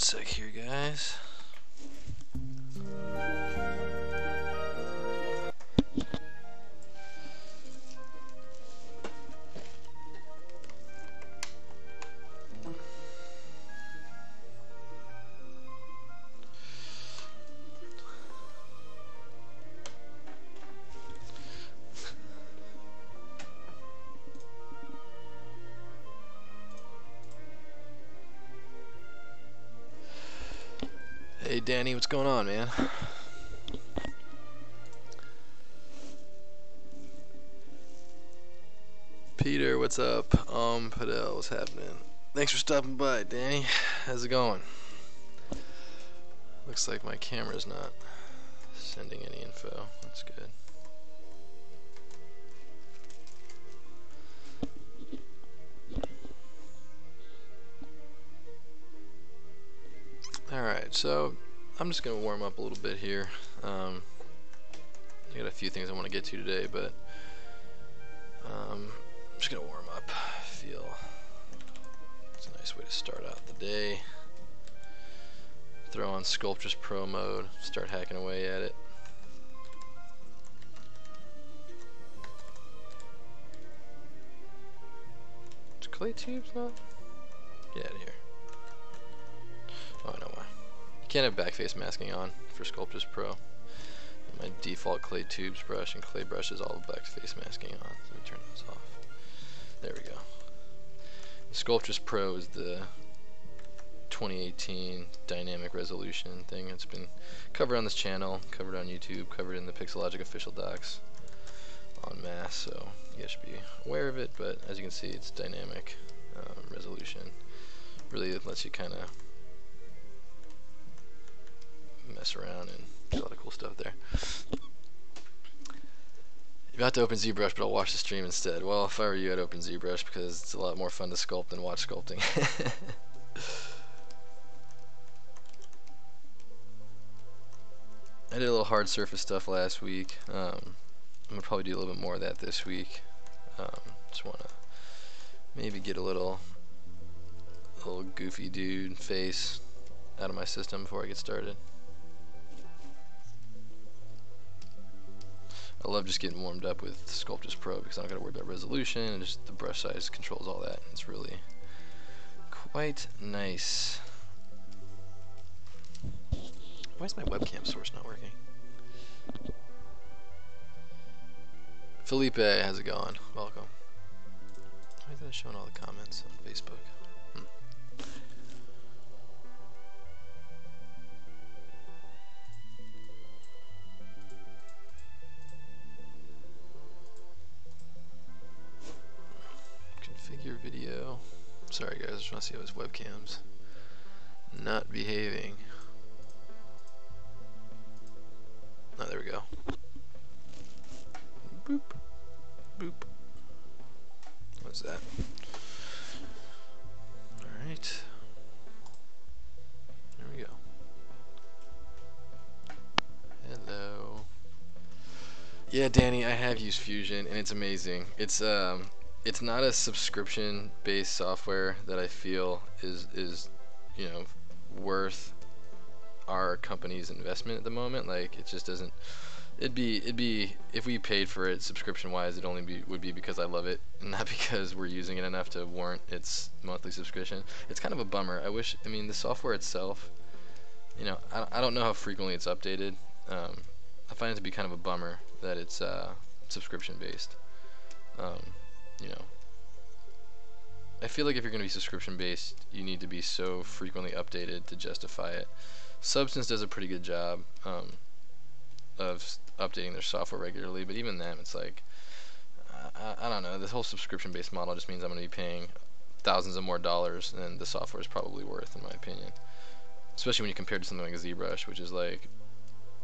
sec here, guys. Hey Danny, what's going on, man? Peter, what's up? Padel, what's happening? Thanks for stopping by, Danny. How's it going? Looks like my camera's not sending any info. That's good. Alright, so I'm just going to warm up a little bit here. I got a few things I want to get to today, but I'm just going to warm up. I feel it's a nice way to start out the day. Throw on Sculpt Pro mode, start hacking away at it. Is clay tubes not? Get out of here. Oh, I know why. You can't have backface masking on for Sculpt Pro. My default clay tubes brush and clay brush is all backface masking on. So let me turn those off. There we go. Sculpt Pro is the 2018 dynamic resolution thing. It's been covered on this channel, covered on YouTube, covered in the Pixelogic official docs en masse, so you guys should be aware of it. But as you can see, it's dynamic resolution. Really lets you kind of mess around and do a lot of cool stuff there. You're about to open ZBrush, but I'll watch the stream instead. Well, if I were you, I'd open ZBrush because it's a lot more fun to sculpt than watch sculpting. I did a little hard surface stuff last week. I'm gonna probably do a little bit more of that this week. Just wanna maybe get a little goofy dude face out of my system before I get started. I love just getting warmed up with Sculpt Pro because I don't gotta worry about resolution and just the brush size controls all that. It's really quite nice. Why is my webcam source not working? Felipe, how's it going? Welcome. Why isn't it showing all the comments on Facebook? Configure video. Sorry guys, I just want to see how his webcam's not behaving. Oh, there we go. Boop. Boop. What's that? Alright. There we go. Hello. Yeah, Danny, I have used Fusion and it's amazing. It's not a subscription-based software that I feel is you know, worth our company's investment at the moment. Like, it just doesn't. It'd be if we paid for it subscription-wise, it only would be because I love it, and not because we're using it enough to warrant its monthly subscription. It's kind of a bummer. I mean, the software itself, you know, I don't know how frequently it's updated. I find it to be kind of a bummer that it's subscription-based. You know, I feel like if you're going to be subscription-based, you need to be so frequently updated to justify it. Substance does a pretty good job of updating their software regularly, but even then, it's like, I don't know, this whole subscription-based model just means I'm going to be paying thousands of more dollars than the software is probably worth, in my opinion. Especially when you compare it to something like ZBrush, which is like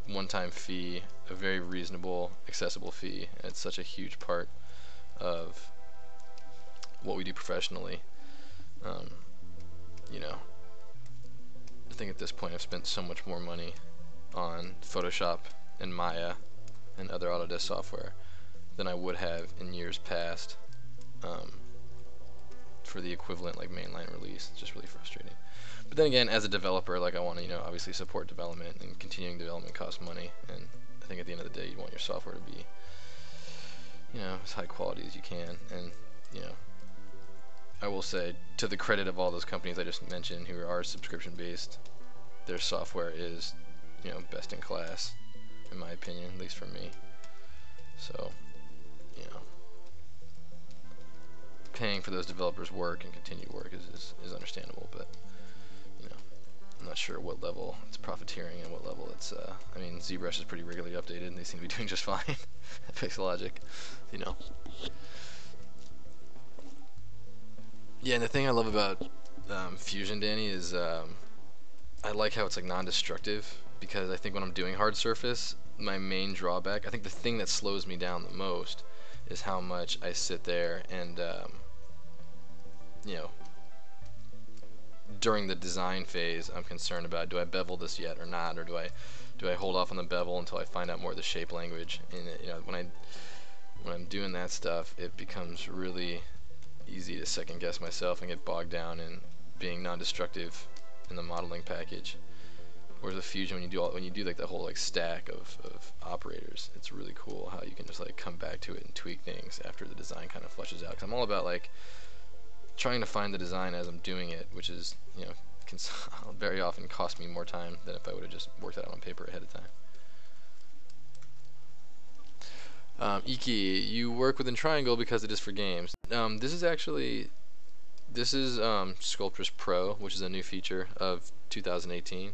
one-time fee, a very reasonable, accessible fee, and it's such a huge part of what we do professionally. You know, I think at this point I've spent so much more money on Photoshop and Maya and other Autodesk software than I would have in years past. for the equivalent like mainline release. It's just really frustrating. But then again, as a developer, like I want to, you know, obviously support development, and continuing development costs money, and I think at the end of the day, you want your software to be, you know, as high quality as you can. And you know, I will say, to the credit of all those companies I just mentioned who are subscription based, their software is, you know, best in class, in my opinion, at least for me. So, you know, paying for those developers' work and continued work is understandable, but you know, I'm not sure what level it's profiteering and what level it's. I mean, ZBrush is pretty regularly updated, and they seem to be doing just fine. Pixelogic, you know. Yeah, and the thing I love about Fusion, Danny, is I like how it's like non-destructive, because I think when I'm doing hard surface, my main drawback, I think the thing that slows me down the most, is how much I sit there and you know, during the design phase, I'm concerned about, do I bevel this yet or not, or do I hold off on the bevel until I find out more of the shape language? And you know, when I'm doing that stuff, it becomes really easy to second guess myself and get bogged down in being non-destructive in the modeling package. Whereas with Fusion, when you do like the whole like stack of operators, it's really cool how you can just like come back to it and tweak things after the design kind of fleshes out. Because I'm all about like trying to find the design as I'm doing it, which is, you know, can very often cost me more time than if I would have just worked it out on paper ahead of time. Iki, you work within Triangle because it is for games. This is Sculptress Pro, which is a new feature of 2018,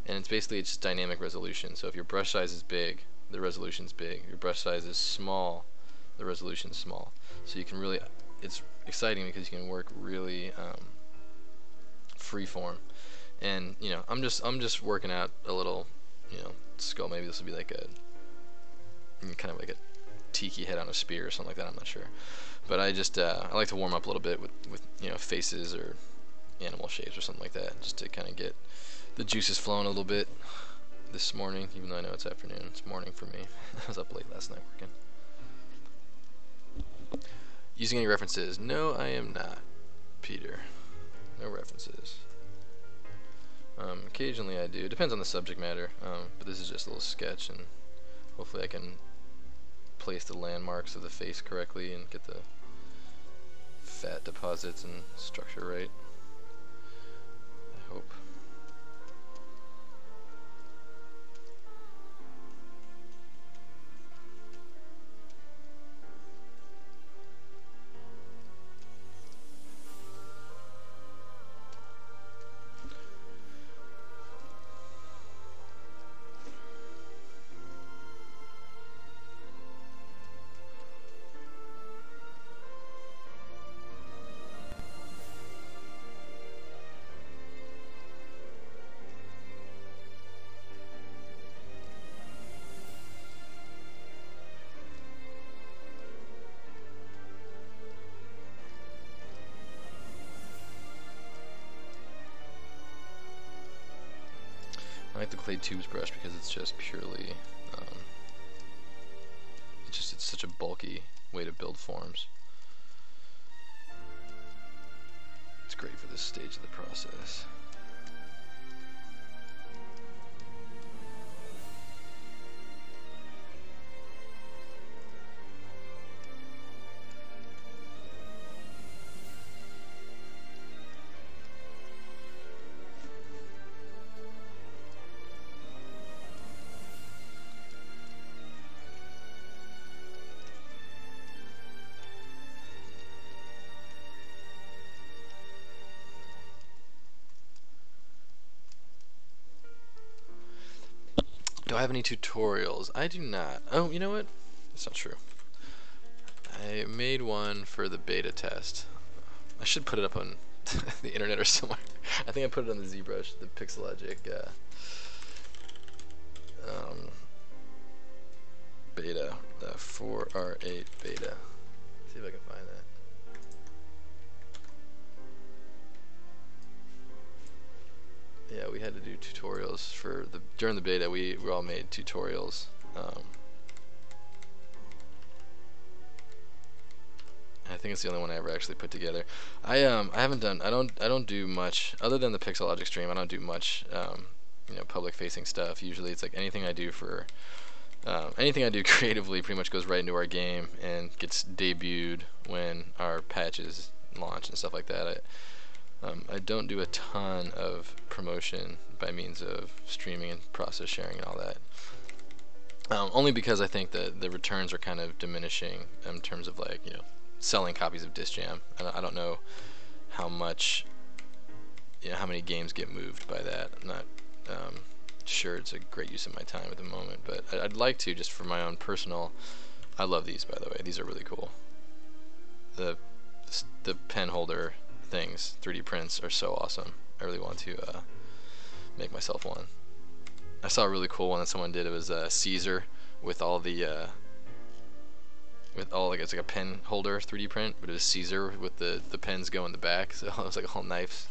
and it's just dynamic resolution. So if your brush size is big, the resolution's big. Your brush size is small, the resolution's small. So you can really, it's exciting because you can work really freeform. And you know, I'm just working out a little, you know, skull. Maybe this will be like a kind of like a tiki head on a spear or something like that. I'm not sure, but I like to warm up a little bit with you know, faces or animal shapes or something like that, just to kind of get the juices flowing a little bit this morning, even though I know it's afternoon. It's morning for me. I was up late last night working. Using any references? No, I am not, Peter. No references. Occasionally I do. Depends on the subject matter. But this is just a little sketch, and hopefully I can place the landmarks of the face correctly and get the fat deposits and structure right. I hope. I like the clay tubes brush because it's just purely, it's such a bulky way to build forms. It's great for this stage of the process. Do I have any tutorials? I do not. Oh, you know what? That's not true. I made one for the beta test. I should put it up on the internet or somewhere. I think I put it on the ZBrush, the Pixelogic beta, 4R8 beta. See if I can find that. Yeah, we had to do tutorials for during the beta. We all made tutorials. I think it's the only one I ever actually put together. I haven't done. I don't do much other than the Pixelogic stream. I don't do much public facing stuff. Usually it's like anything I do for anything I do creatively pretty much goes right into our game and gets debuted when our patches launch and stuff like that. I don't do a ton of promotion by means of streaming and process sharing and all that. Only because I think that the returns are kind of diminishing in terms of like selling copies of Disc Jam. I don't know how much how many games get moved by that. I'm not sure it's a great use of my time at the moment, but I'd like to, just for my own personal. I love these, by the way. These are really cool. The pen holder things, 3D prints, are so awesome. I really want to make myself one. I saw a really cool one that someone did. It was Caesar with all the like it's like a pen holder 3D print, but it was Caesar with the pens go in the back, so it was like all knives.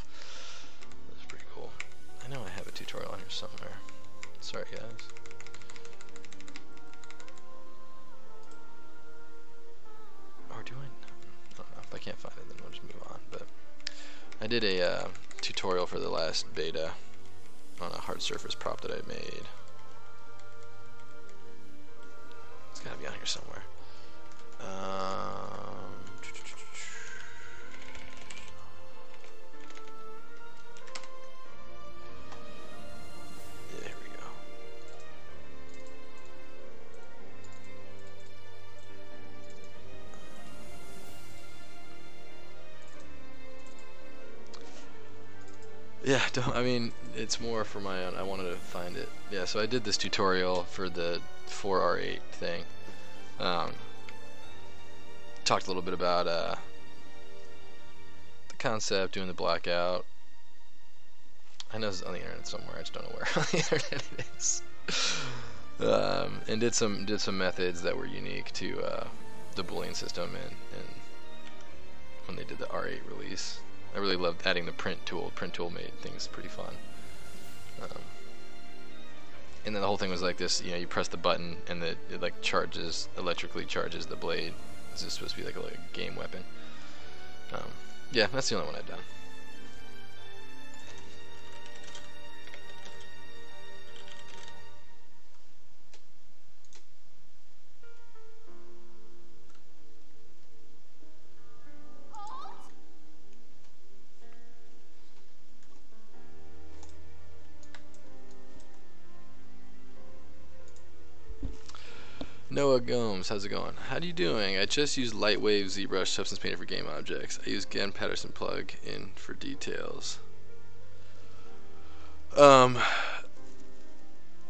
That's pretty cool. I know I have a tutorial on here somewhere. Sorry guys. Or do I? I don't know. If I can't find it, then we'll just move on. But I did a tutorial for the last beta on a hard surface prop that I made. It's gotta be on here somewhere. Yeah, here we go. Yeah, I mean, it's more for my own. I wanted to find it. Yeah, so I did this tutorial for the 4R8 thing. Talked a little bit about the concept, doing the blackout. I know it's on the internet somewhere. I just don't know where on the internet it is. And did some methods that were unique to the Boolean system, and when they did the R8 release. I really loved adding the print tool. Print tool made things pretty fun. And then the whole thing was like this, you press the button and it like electrically charges the blade. This is supposed to be like a game weapon. Yeah, that's the only one I've done. Noah Gomes, how's it going? How you doing? I just used Lightwave ZBrush Substance Painter for game objects. I use Gen Patterson plug in for details. Lightwave.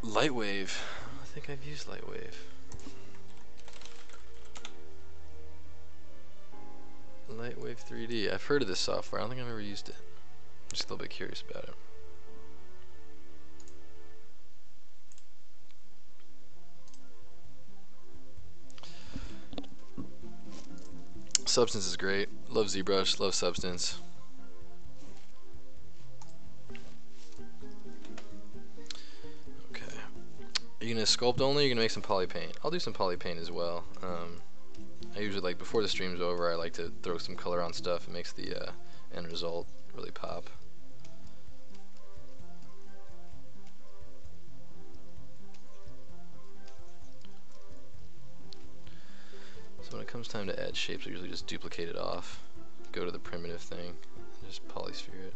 I think I've used Lightwave. Lightwave 3D. I've heard of this software. I don't think I've ever used it. I'm just a little bit curious about it. Substance is great. Love ZBrush, love Substance. Okay. Are you gonna sculpt only, or are you gonna make some poly paint? I'll do some poly paint as well. I usually like, before the stream's over, I like to throw some color on stuff. It makes the end result really pop. So when it comes time to add shapes, I usually just duplicate it off, go to the primitive thing, and just polysphere it.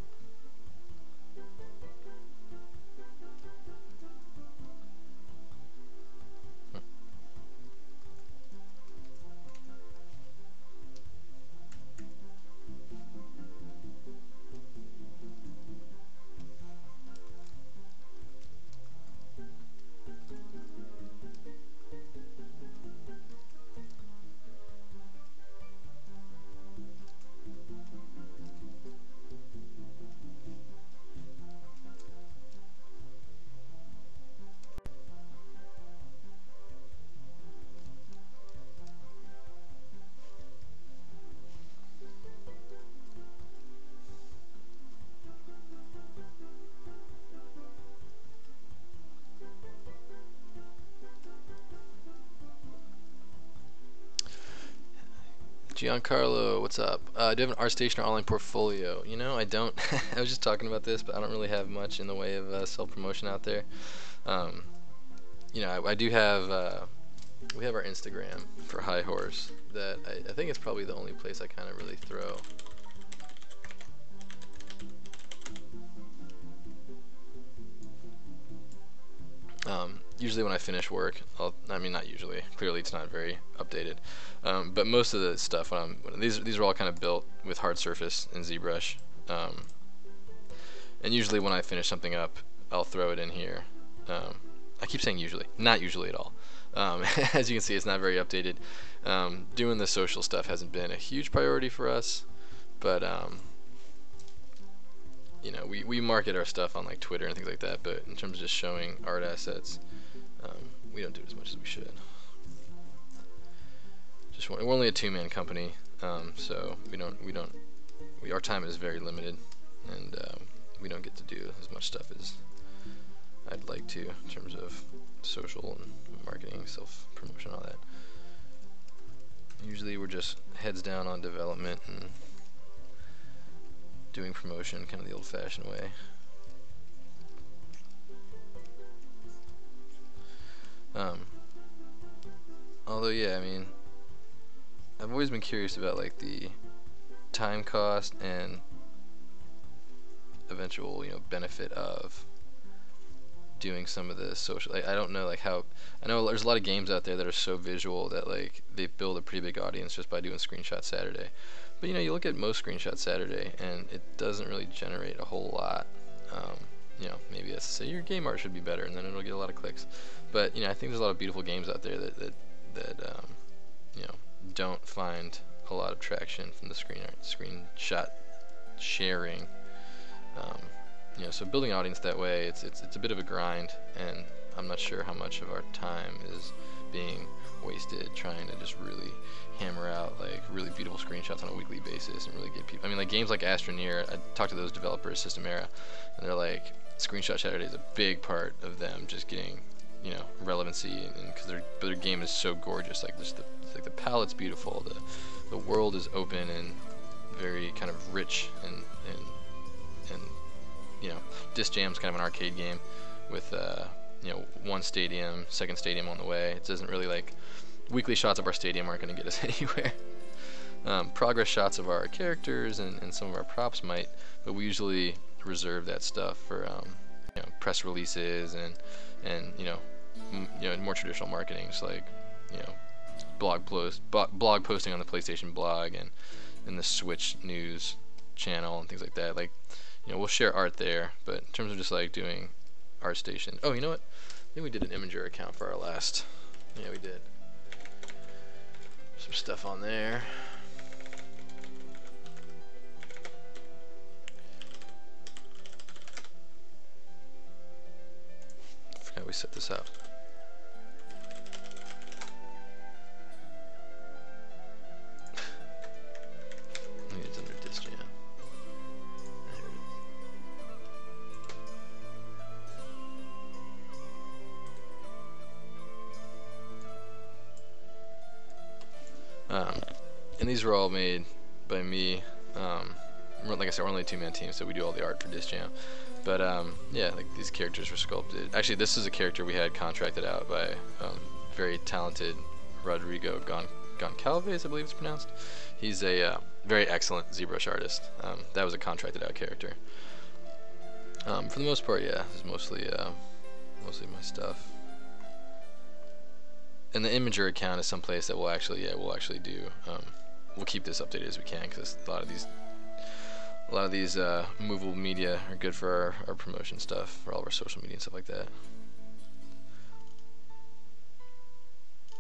Giancarlo, what's up? Do you have an ArtStation or online portfolio? You know, I don't. I was just talking about this, but I don't really have much in the way of self-promotion out there. You know, I do have. We have our Instagram for High Horse. That I think it's probably the only place I kind of really throw. Usually when I finish work, I mean not usually, clearly it's not very updated, but most of the stuff these are all kind of built with hard surface in ZBrush, and usually when I finish something up, I'll throw it in here. I keep saying usually, not usually at all. As you can see, it's not very updated. Doing the social stuff hasn't been a huge priority for us, but you know, we market our stuff on like Twitter and things like that, but in terms of just showing art assets, we don't do it as much as we should. We're only a two-man company, so our time is very limited, and we don't get to do as much stuff as I'd like to in terms of social and marketing, self-promotion, all that. Usually we're just heads down on development and doing promotion kind of the old-fashioned way. Although, yeah, I mean, I've always been curious about like the time cost and eventual, you know, benefit of doing some of the social. Like, I don't know, like how I know there's a lot of games out there that are so visual that like they build a pretty big audience just by doing Screenshot Saturday. But you know, you look at most Screenshot Saturday, and it doesn't really generate a whole lot. You know, maybe that's to say your game art should be better, and then it'll get a lot of clicks. But you know, I think there's a lot of beautiful games out there that you know, don't find a lot of traction from the screenshot sharing. You know, so building an audience that way, it's a bit of a grind, and I'm not sure how much of our time is being wasted trying to just really hammer out like really beautiful screenshots on a weekly basis and really get people. I mean, like games like Astroneer, I talked to those developers, System Era, and they're like, Screenshot Saturday is a big part of them just getting, you know, relevancy, and because their game is so gorgeous, like just the palette's beautiful, the world is open and very kind of rich, and you know, Disc Jam's kind of an arcade game with you know, one stadium, second stadium on the way. It doesn't really, like, weekly shots of our stadium aren't going to get us anywhere. Progress shots of our characters and some of our props might, but we usually reserve that stuff for you know, press releases and you know, more traditional marketing, just like, you know, blog posting on the PlayStation blog and the Switch news channel and things like that. Like, you know, we'll share art there, but in terms of just like doing ArtStation. Oh, you know what? I think we did an Imager account for our last. Yeah, we did. Some stuff on there. I forgot we set this up. Maybe it's under Disc Jam. There it is. And these were all made by me. Like I said, we're only a two-man team, so we do all the art for Disc Jam. But yeah, like these characters were sculpted. Actually, this is a character we had contracted out by very talented Rodrigo Goncalves, I believe it's pronounced. He's a very excellent ZBrush artist. That was a contracted out character. For the most part, yeah, it's mostly my stuff. And the Imager account is someplace that we'll actually do. We'll keep this updated as we can, because a lot of these movable media are good for our promotion stuff, for all of our social media and stuff like that.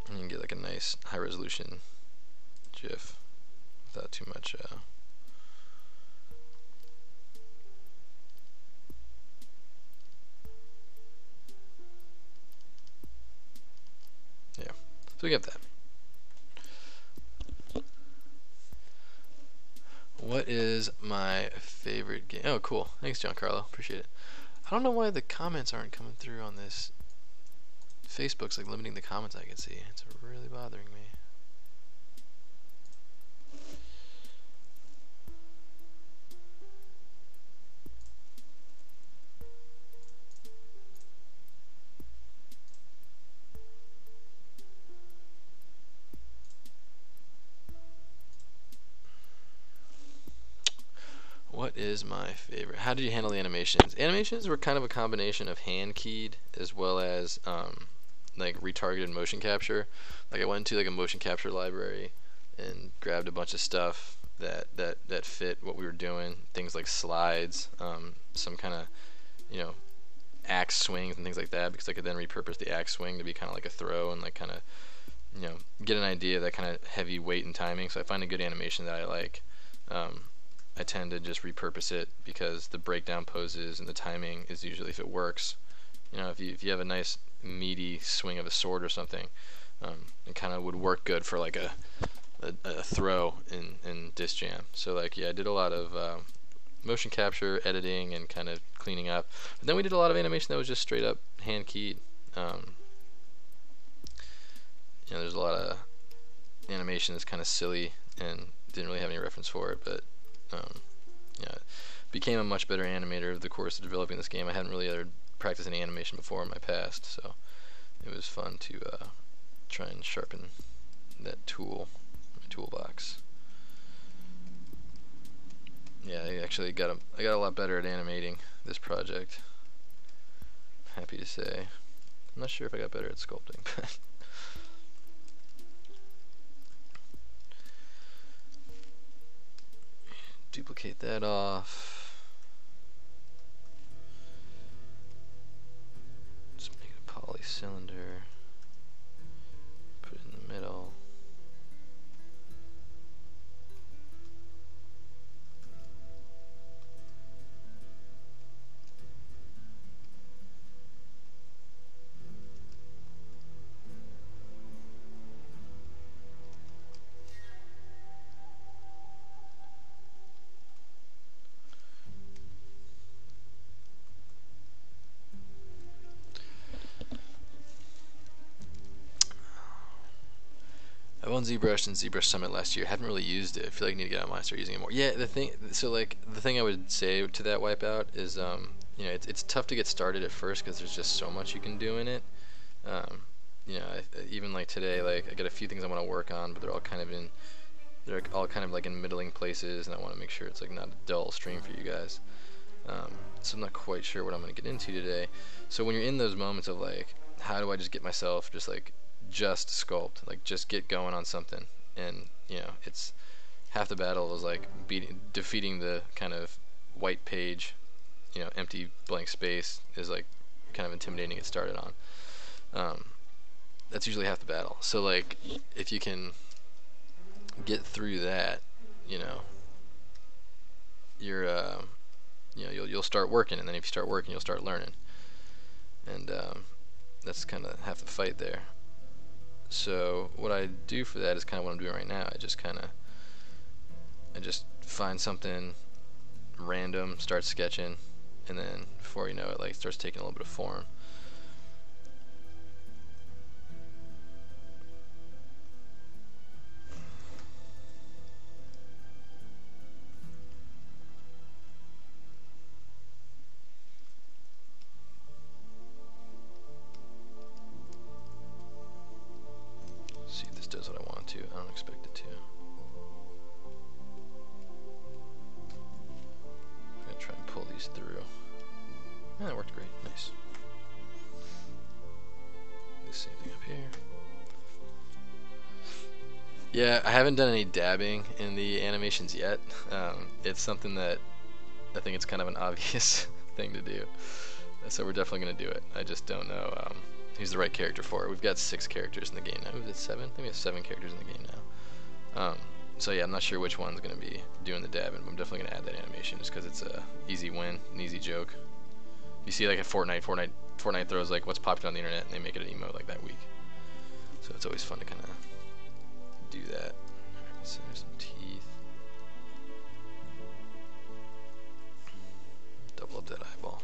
And you can get like a nice high resolution GIF without too much. Yeah, so we get that. What is my favorite game? Oh, cool. Thanks, Giancarlo. Appreciate it. I don't know why the comments aren't coming through on this. Facebook's like limiting the comments I can see. It's really bothering me. is my favorite? How did you handle the animations? Animations were kind of a combination of hand keyed as well as like retargeted motion capture. Like I went to like a motion capture library and grabbed a bunch of stuff that fit what we were doing. Things like slides, some kind of, you know, axe swings and things like that, because I could then repurpose the axe swing to be kind of like a throw and like kind of, you know, get an idea of that kind of heavy weight and timing. So I find a good animation that I like. I tend to just repurpose it because the breakdown poses and the timing is usually, if it works, you know, if you have a nice meaty swing of a sword or something, it kind of would work good for like a throw in Disc Jam. So like, yeah, I did a lot of motion capture, editing, and kind of cleaning up. But then we did a lot of animation that was just straight up hand keyed. You know, there's a lot of animation that's kind of silly and didn't really have any reference for it, but yeah, became a much better animator over the course of developing this game. I hadn't really ever practiced any animation before in my past, so it was fun to try and sharpen that tool, my toolbox. Yeah, I actually got a lot better at animating this project. Happy to say. I'm not sure if I got better at sculpting, but duplicate that off. Just make it a poly cylinder. Put it in the middle. I owned ZBrush and ZBrush Summit last year. Haven't really used it. I feel like I need to get online and start using it more. Yeah, the thing I would say to that wipeout is, you know, it's tough to get started at first because there's just so much you can do in it. You know, even like today, like I got a few things I want to work on, but they're all kind of like in middling places, and I want to make sure it's like not a dull stream for you guys. So I'm not quite sure what I'm going to get into today. So when you're in those moments of like, how do I just get myself just sculpt, like just get going on something, and you know, it's half the battle is like defeating the kind of white page, you know, empty blank space is like kind of intimidating to get started on. That's usually half the battle. So like, if you can get through that, you know, you're you know, you'll start working, and then if you start working, you'll start learning, and that's kind of half the fight there. So what I do for that is kind of what I'm doing right now. I just find something random, start sketching, and then before you know it, like, it starts taking a little bit of form. See if this does what I want to. I don't expect it to. I'm gonna try and pull these through. Yeah, that worked great. Nice. Do the same thing up here. Yeah, I haven't done any dabbing in the animations yet. It's something that I think it's kind of an obvious thing to do. So we're definitely going to do it. I just don't know who's the right character for it. We've got 6 characters in the game now. Is it 7? I think we have 7 characters in the game now. So yeah, I'm not sure which one's going to be doing the dabbing, but I'm definitely going to add that animation just because it's a easy win, an easy joke. You see like a Fortnite throws like what's popular on the internet, and they make it an emote like that week. So it's always fun to kind of do that. Alright, so there's some teeth. Double up that eyeball.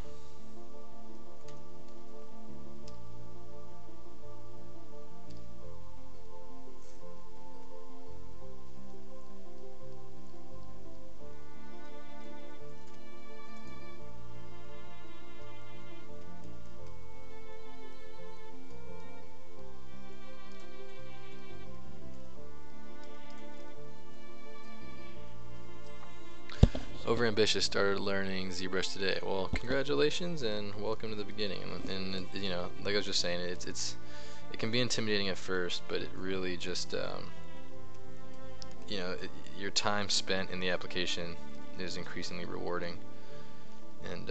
overambitious, started learning ZBrush today. Well, congratulations and welcome to the beginning. And you know, like I was just saying, it can be intimidating at first, but it really just you know, your time spent in the application is increasingly rewarding. And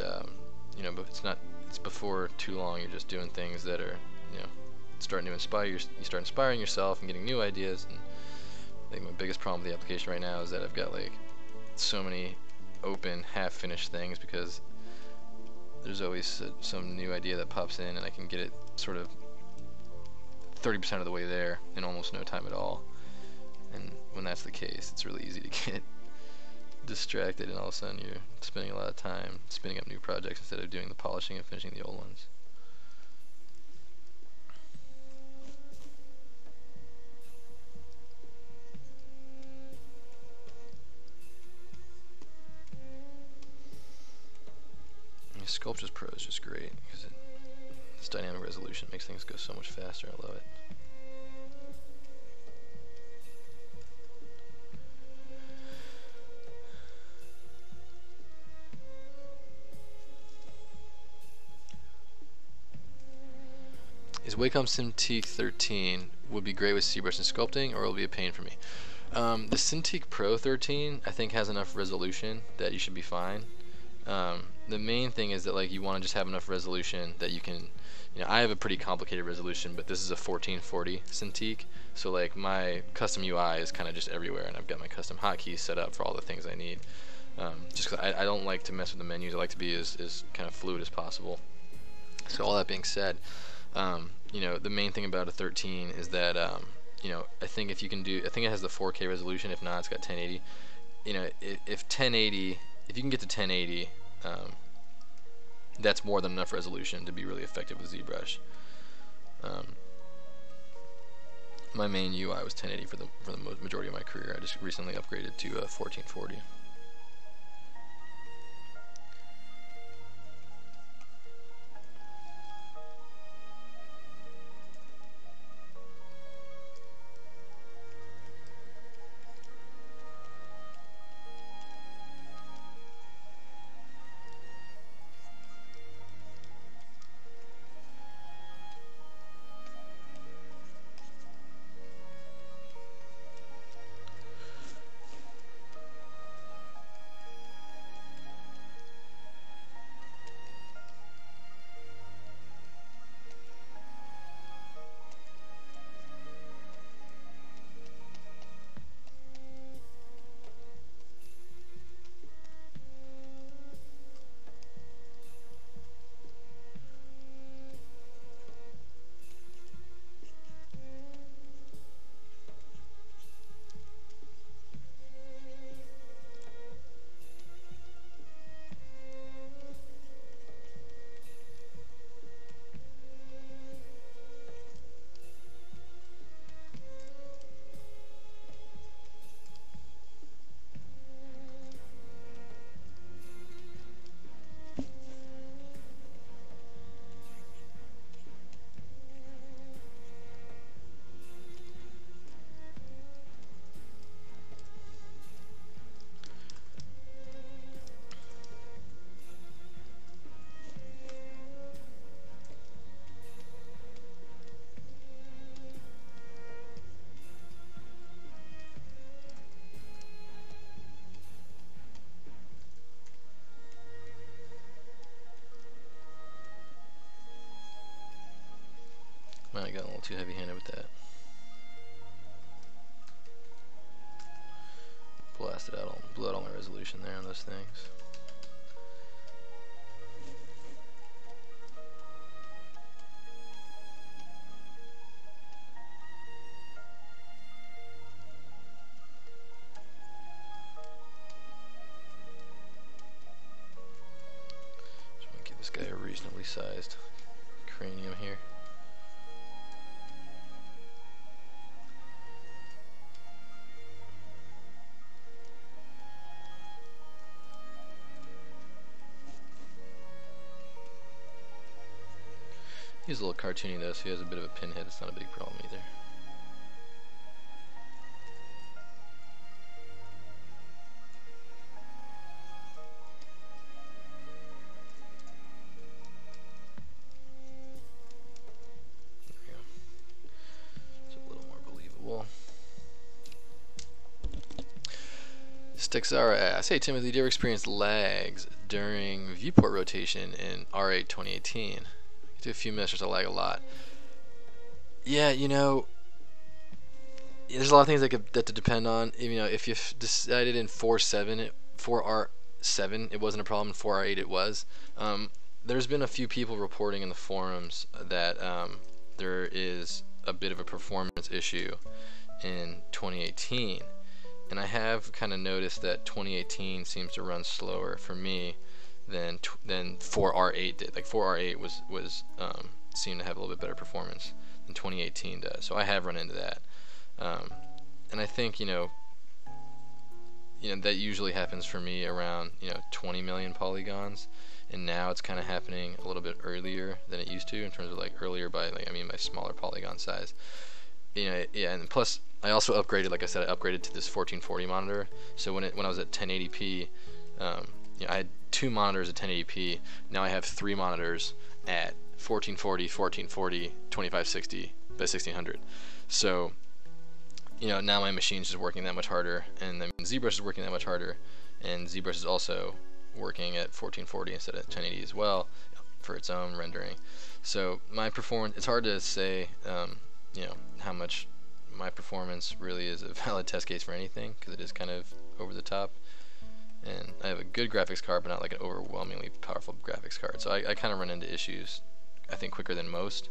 you know, but it's before too long. You're just doing things that are, you know, starting to inspire you. You start inspiring yourself and getting new ideas. And I think my biggest problem with the application right now is that I've got like so many open half-finished things because there's always some new idea that pops in, and I can get it sort of 30% of the way there in almost no time at all. And when that's the case, it's really easy to get distracted, and all of a sudden you're spending a lot of time spinning up new projects instead of doing the polishing and finishing the old ones. And Sculptures Pro is just great because its dynamic resolution makes things go so much faster. I love it. Is Wacom Cintiq 13 would be great with ZBrush and sculpting, or will it be a pain for me? The Cintiq Pro 13 I think has enough resolution that you should be fine. The main thing is that like you want to just have enough resolution that you can, you know, I have a pretty complicated resolution, but this is a 1440 Cintiq, so like my custom UI is kind of just everywhere, and I've got my custom hotkeys set up for all the things I need. Just because I don't like to mess with the menus, I like to be as kind of fluid as possible. So all that being said, you know, the main thing about a 13 is that you know, I think if you can do, I think it has the 4K resolution. If not, it's got 1080. You know, if 1080, if you can get to 1080, that's more than enough resolution to be really effective with ZBrush. My main UI was 1080 for the majority of my career. I just recently upgraded to 1440. I got a little too heavy-handed with that. Blasted out, blew out all my resolution there on those things. Just want to give this guy a reasonably sized cranium here. He's a little cartoony though, so he has a bit of a pinhead. It's not a big problem either. Stexara asks, hey Timothy, do you ever experience lags during viewport rotation in R8 2018? You do a few minutes to lag a lot. Yeah, you know, there's a lot of things that to depend on. You know, if you've decided in 4R7 it wasn't a problem, in 4R8 it was. There's been a few people reporting in the forums that there is a bit of a performance issue in 2018. And I have kind of noticed that 2018 seems to run slower for me than 4R8 did. Like 4R8 was seemed to have a little bit better performance than 2018 does. So I have run into that, and I think you know that usually happens for me around 20 million polygons, and now it's kind of happening a little bit earlier than it used to in terms of like earlier by I mean by smaller polygon size. Yeah, and plus I also upgraded, like I said, I upgraded to this 1440 monitor. So when I was at 1080p, I had 2 monitors at 1080p. Now I have 3 monitors at 1440, 1440, 2560 by 1600. So now my machine's just working that much harder, and then ZBrush is working that much harder, and ZBrush is also working at 1440 instead of 1080 as well for its own rendering. So my performance, it's hard to say how much my performance really is a valid test case for anything, because it is kind of over the top, and I have a good graphics card but not like an overwhelmingly powerful graphics card, so I kind of run into issues I think quicker than most.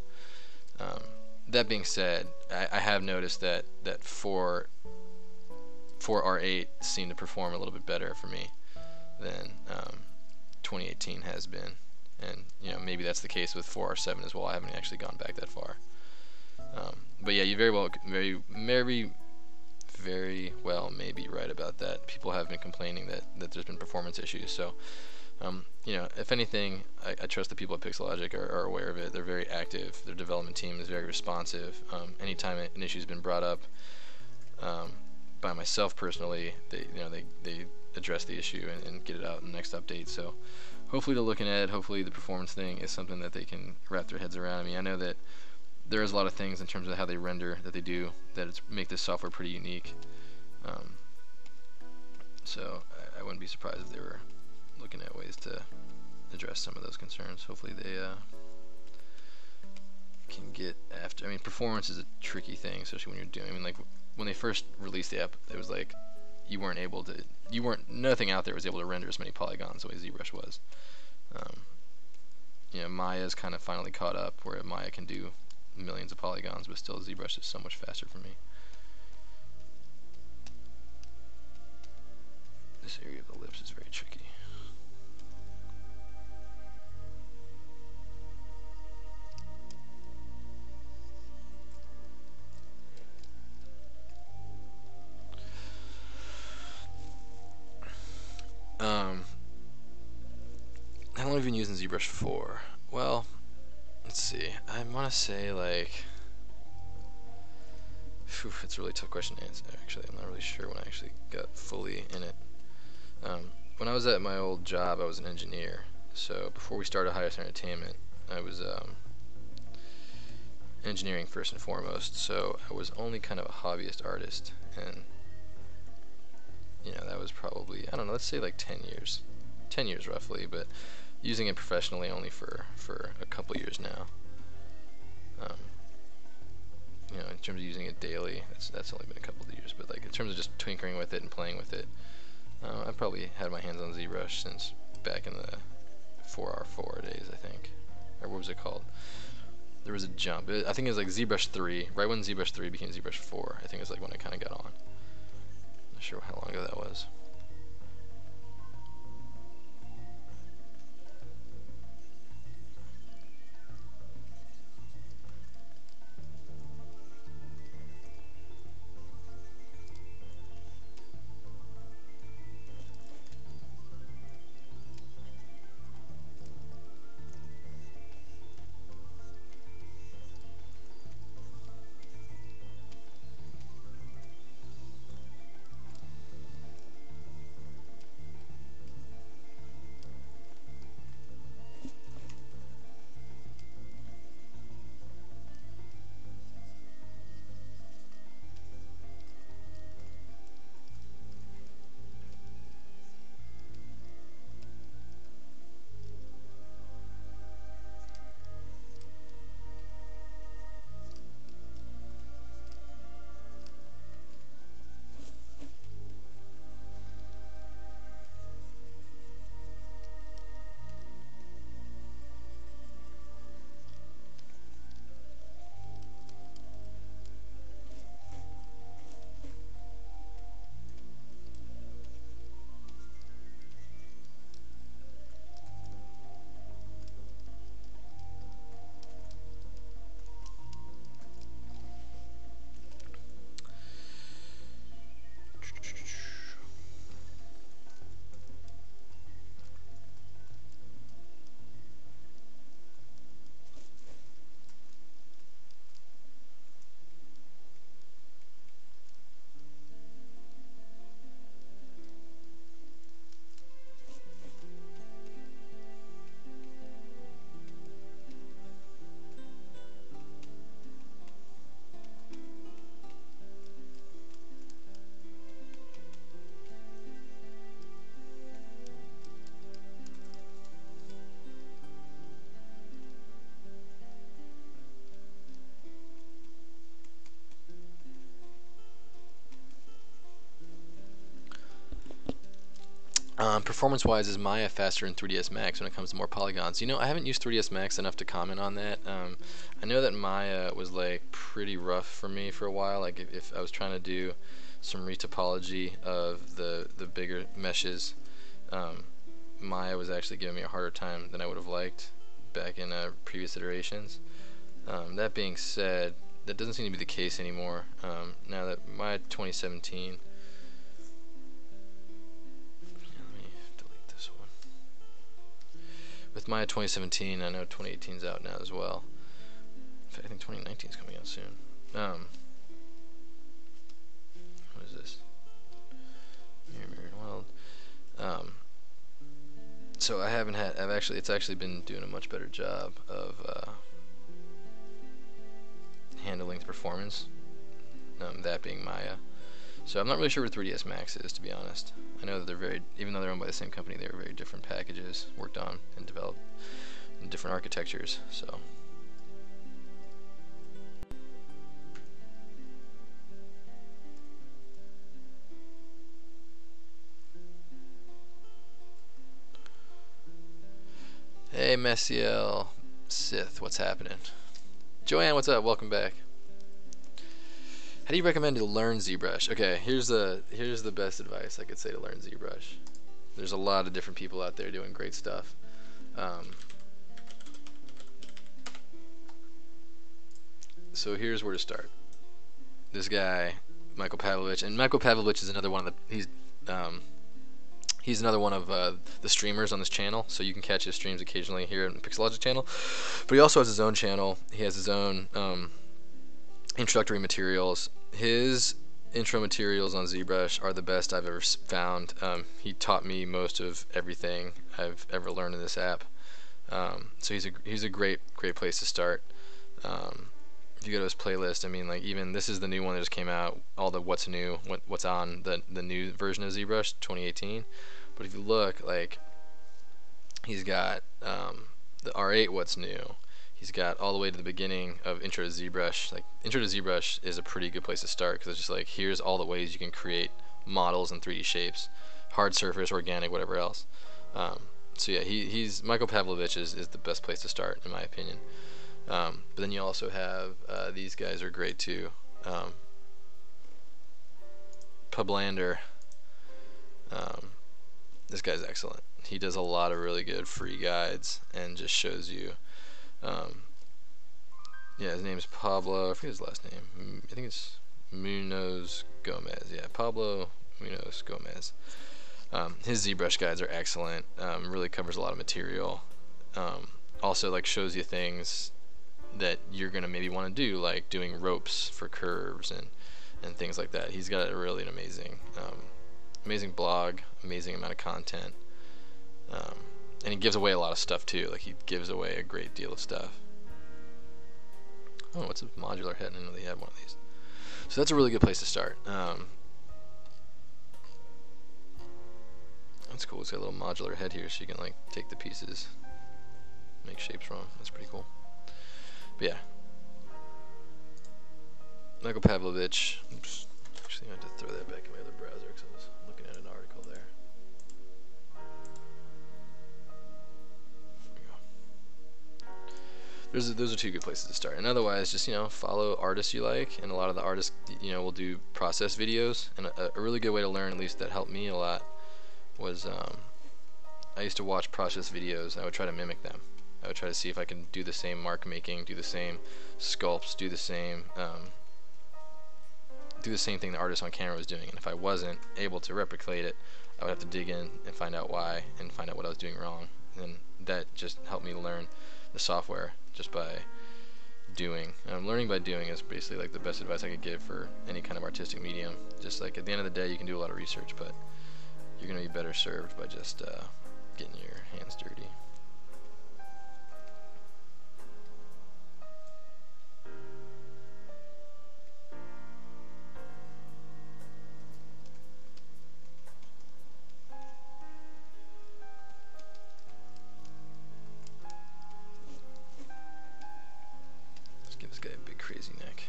That being said, I have noticed that 4R8 seemed to perform a little bit better for me than 2018 has been, and maybe that's the case with 4R7 as well. I haven't actually gone back that far. But yeah, you very well may be right about that. People have been complaining that there's been performance issues. So, if anything, I trust the people at Pixelogic are aware of it. They're very active. Their development team is very responsive. Anytime an issue's been brought up by myself personally, they address the issue and get it out in the next update. So, hopefully they're looking at it. Hopefully the performance thing is something that they can wrap their heads around. I mean, I know that there is a lot of things in terms of how they render that they do that make this software pretty unique. So I wouldn't be surprised if they were looking at ways to address some of those concerns. Hopefully they can get after. I mean, performance is a tricky thing, especially when you're doing. I mean, like when they first released the app, it was like nothing out there was able to render as many polygons the way ZBrush was. Maya's kind of finally caught up, where Maya can do millions of polygons, but still ZBrush is so much faster for me. This area of the lips is very tricky. How long have you been using ZBrush for? Well, let's see. I want to say like, it's a really tough question to answer. Actually, I'm not really sure when I actually got fully in it. When I was at my old job, I was an engineer. So before we started Highest Entertainment, I was engineering first and foremost. So I was only kind of a hobbyist artist, and that was probably, I don't know, let's say like 10 years roughly, but using it professionally only for a couple years now. In terms of using it daily, that's only been a couple of years, but like in terms of just tinkering with it and playing with it, I've probably had my hands on ZBrush since back in the 4R4 days, I think. Or what was it called? There was a jump. I think it was like ZBrush 3, right when ZBrush 3 became ZBrush 4, I think it's like when I kind of got on. Not sure how long ago that was. Performance-wise, is Maya faster in 3ds Max when it comes to more polygons? You know, I haven't used 3ds Max enough to comment on that. I know that Maya was like pretty rough for me for a while. Like if I was trying to do some retopology of the bigger meshes, Maya was actually giving me a harder time than I would have liked back in previous iterations. That being said, that doesn't seem to be the case anymore. Now that Maya 2017. With Maya 2017, I know 2018 is out now as well. In fact, I think 2019 is coming out soon. What is this? Mirror World. So I haven't had. It's actually been doing a much better job of handling the performance. That being Maya. So I'm not really sure what 3ds Max is, to be honest. I know that they're very, even though they're owned by the same company, they're very different packages worked on and developed in different architectures. So. Hey Messiel, Sith, what's happening? Joanne, what's up? Welcome back. How do you recommend to learn ZBrush? Okay, here's the best advice I could say to learn ZBrush. There's a lot of different people out there doing great stuff. So here's where to start. This guy, Michael Pavlovich, and Michael Pavlovich is another one of the he's another one of the streamers on this channel, so you can catch his streams occasionally here on the Pixelogic channel. But he also has his own channel. He has his own introductory materials. His intro materials on ZBrush are the best I've ever found. He taught me most of everything I've ever learned in this app. So he's a great place to start. If you go to his playlist, I mean, like, even this is the new one that just came out. All the what's new, what's on the new version of ZBrush 2018. But if you look, like, he's got the R8 what's new. He's got all the way to the beginning of Intro to ZBrush. Like, Intro to ZBrush is a pretty good place to start because it's just like, here's all the ways you can create models and 3D shapes, hard surface, organic, whatever else. So yeah, he's Michael Pavlovich is the best place to start in my opinion. But then you also have these guys are great too. Publander. This guy's excellent. He does a lot of really good free guides and just shows you. Yeah, his name is Pablo. I forget his last name. I think it's Munoz Gomez. Yeah, Pablo Munoz Gomez. His ZBrush guides are excellent. Really covers a lot of material. Also, like, shows you things that you're gonna maybe want to do, like doing ropes for curves and things like that. He's got a really an amazing blog, amazing amount of content. And he gives away a lot of stuff too. Like, he gives away a great deal of stuff. Oh, what's a modular head? I didn't know they had one of these. So that's a really good place to start. That's cool. It's got a little modular head here, so you can, like, take the pieces, make shapes from them. That's pretty cool. But yeah, Michael Pavlovich. Oops. Actually, I have to throw that back in my other browser because I was looking at an article there. Those are two good places to start. And otherwise, just, follow artists you like, and a lot of the artists, will do process videos. And a really good way to learn, at least that helped me a lot, was I used to watch process videos. I would try to mimic them. I would try to see if I can do the same mark making, do the same sculpts, do the same thing the artist on camera was doing. And if I wasn't able to replicate it, I would have to dig in and find out why and find out what I was doing wrong. And that just helped me learn the software just by doing. Learning by doing is basically like the best advice I could give for any kind of artistic medium. Just like at the end of the day, you can do a lot of research, but you're going to be better served by just getting your hands dirty. Give this guy a big crazy neck.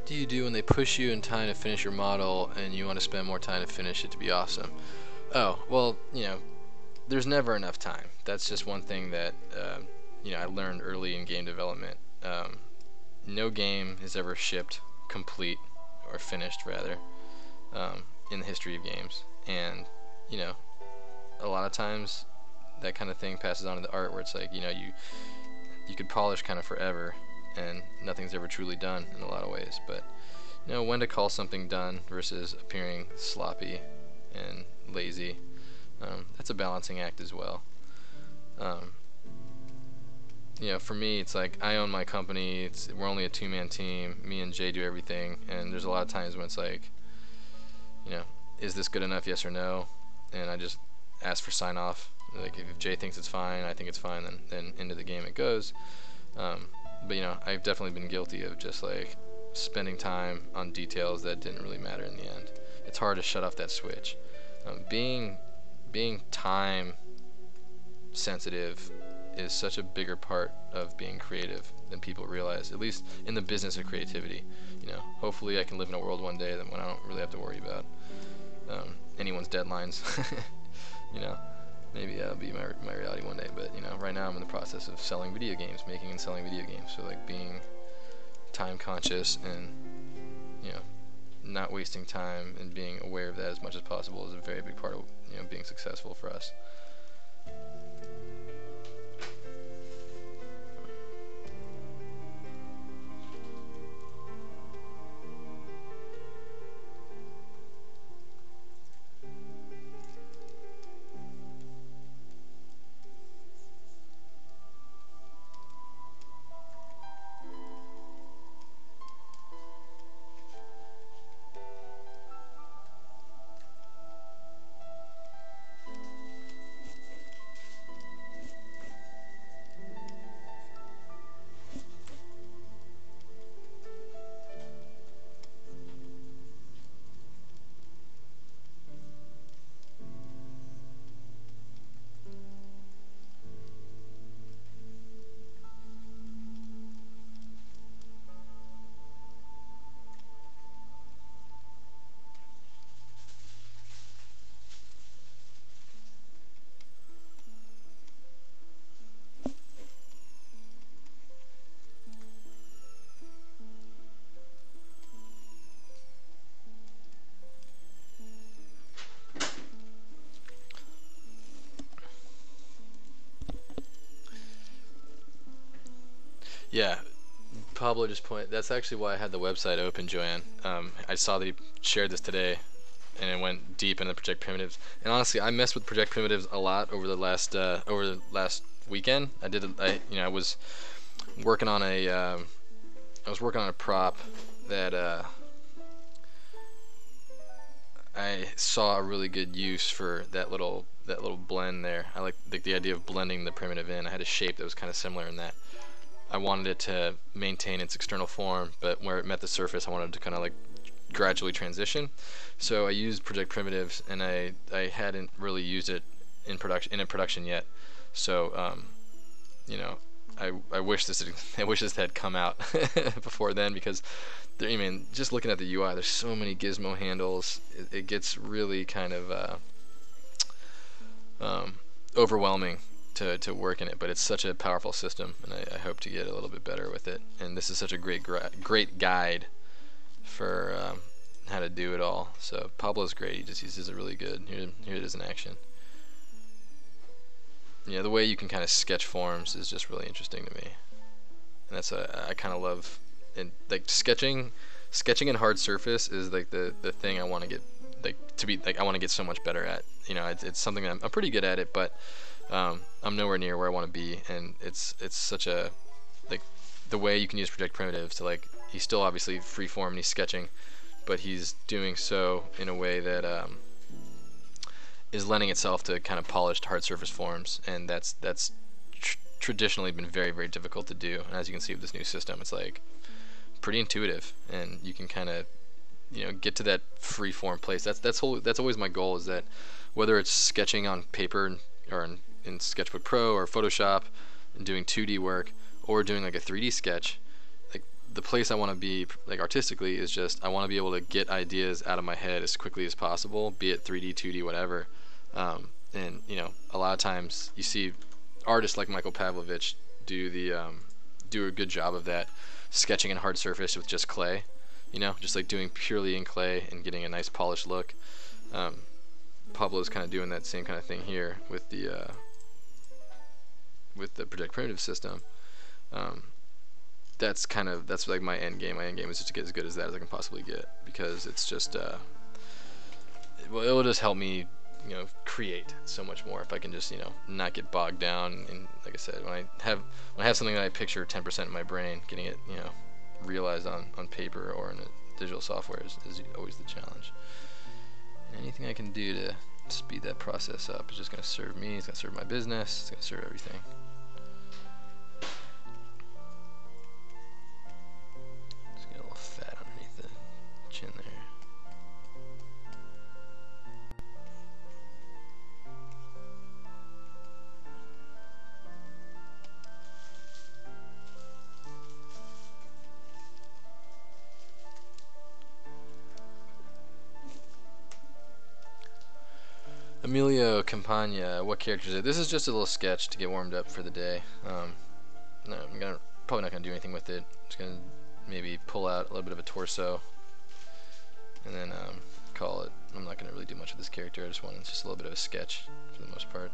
do you do when they push you in time to finish your model and you want to spend more time to finish it to be awesome? Oh, well, there's never enough time. That's just one thing that I learned early in game development. No game is ever shipped complete, or finished rather, in the history of games. And a lot of times that kind of thing passes on to the art, where it's like you could polish kind of forever and nothing's ever truly done in a lot of ways. But when to call something done versus appearing sloppy and lazy, that's a balancing act as well. For me, it's like I own my company. We're only a two-man team. Me and Jay do everything, and there's a lot of times when it's like, is this good enough, yes or no? And I just ask for sign off. Like if Jay thinks it's fine, I think it's fine, then into the game it goes. But I've definitely been guilty of just like spending time on details that didn't really matter in the end. It's hard to shut off that switch. Being time sensitive is such a bigger part of being creative than people realize, at least in the business of creativity. Hopefully I can live in a world one day when I don't really have to worry about anyone's deadlines. Maybe that'll be my reality one day, but right now I'm in the process of selling video games, making and selling video games. So like being time conscious and not wasting time and being aware of that as much as possible is a very big part of being successful for us. Yeah, Pablo just pointed. That's actually why I had the website open, Joanne. I saw that he shared this today, and it went deep into project primitives. And honestly, I messed with project primitives a lot over the last weekend. I was working on a prop that I saw a really good use for that little blend there. I like the idea of blending the primitive in. I had a shape that was kind of similar in that. I wanted it to maintain its external form, but where it met the surface, I wanted to kind of like gradually transition. So I used project primitives, and I hadn't really used it in production yet. So I wish this had come out before then, because just looking at the UI, there's so many gizmo handles. It gets really kind of overwhelming to work in it, but it's such a powerful system, and I hope to get a little bit better with it. And this is such a great guide for how to do it all. So Pablo's great. He just uses it really good. Here it is in action. The way you can kind of sketch forms is just really interesting to me, and that's I kind of love. And like sketching in hard surface is like the thing I want to get I want to get so much better at. It's something that I'm pretty good at it, but I'm nowhere near where I want to be. And it's such a the way you can use project primitives to he's still obviously freeform and he's sketching, but he's doing so in a way that is lending itself to kind of polished hard surface forms, and that's traditionally been very, very difficult to do. And as you can see with this new system, it's pretty intuitive, and you can kind of get to that free form place. That's always my goal, is that whether it's sketching on paper or in Sketchbook Pro or Photoshop and doing 2D work, or doing like a 3D sketch, the place I want to be, like artistically, is just I want to be able to get ideas out of my head as quickly as possible, be it 3D, 2D, whatever. And you know, a lot of times you see artists like Michael Pavlovich do a good job of that, sketching in hard surface with just clay. You know, just like doing purely in clay and getting a nice polished look. Pablo's kind of doing that same kind of thing here with the project primitive system. That's like my end game. My end game is just to get as good as that as I can possibly get, because it's just well, it will just help me, you know, create so much more if I can just, you know, not get bogged down. And like I said, when I have something that I picture 10% in my brain, getting it, you know, realized on paper or in a digital software is always the challenge. And anything I can do to speed that process up is just going to serve me. It's going to serve my business. It's going to serve everything. Just get a little fat underneath the chin there. Emilio Campagna, what character is it? This is just a little sketch to get warmed up for the day. No, I'm probably not gonna do anything with it. I'm just gonna maybe pull out a little bit of a torso, and then call it. I'm not gonna really do much with this character. It's just a little bit of a sketch for the most part.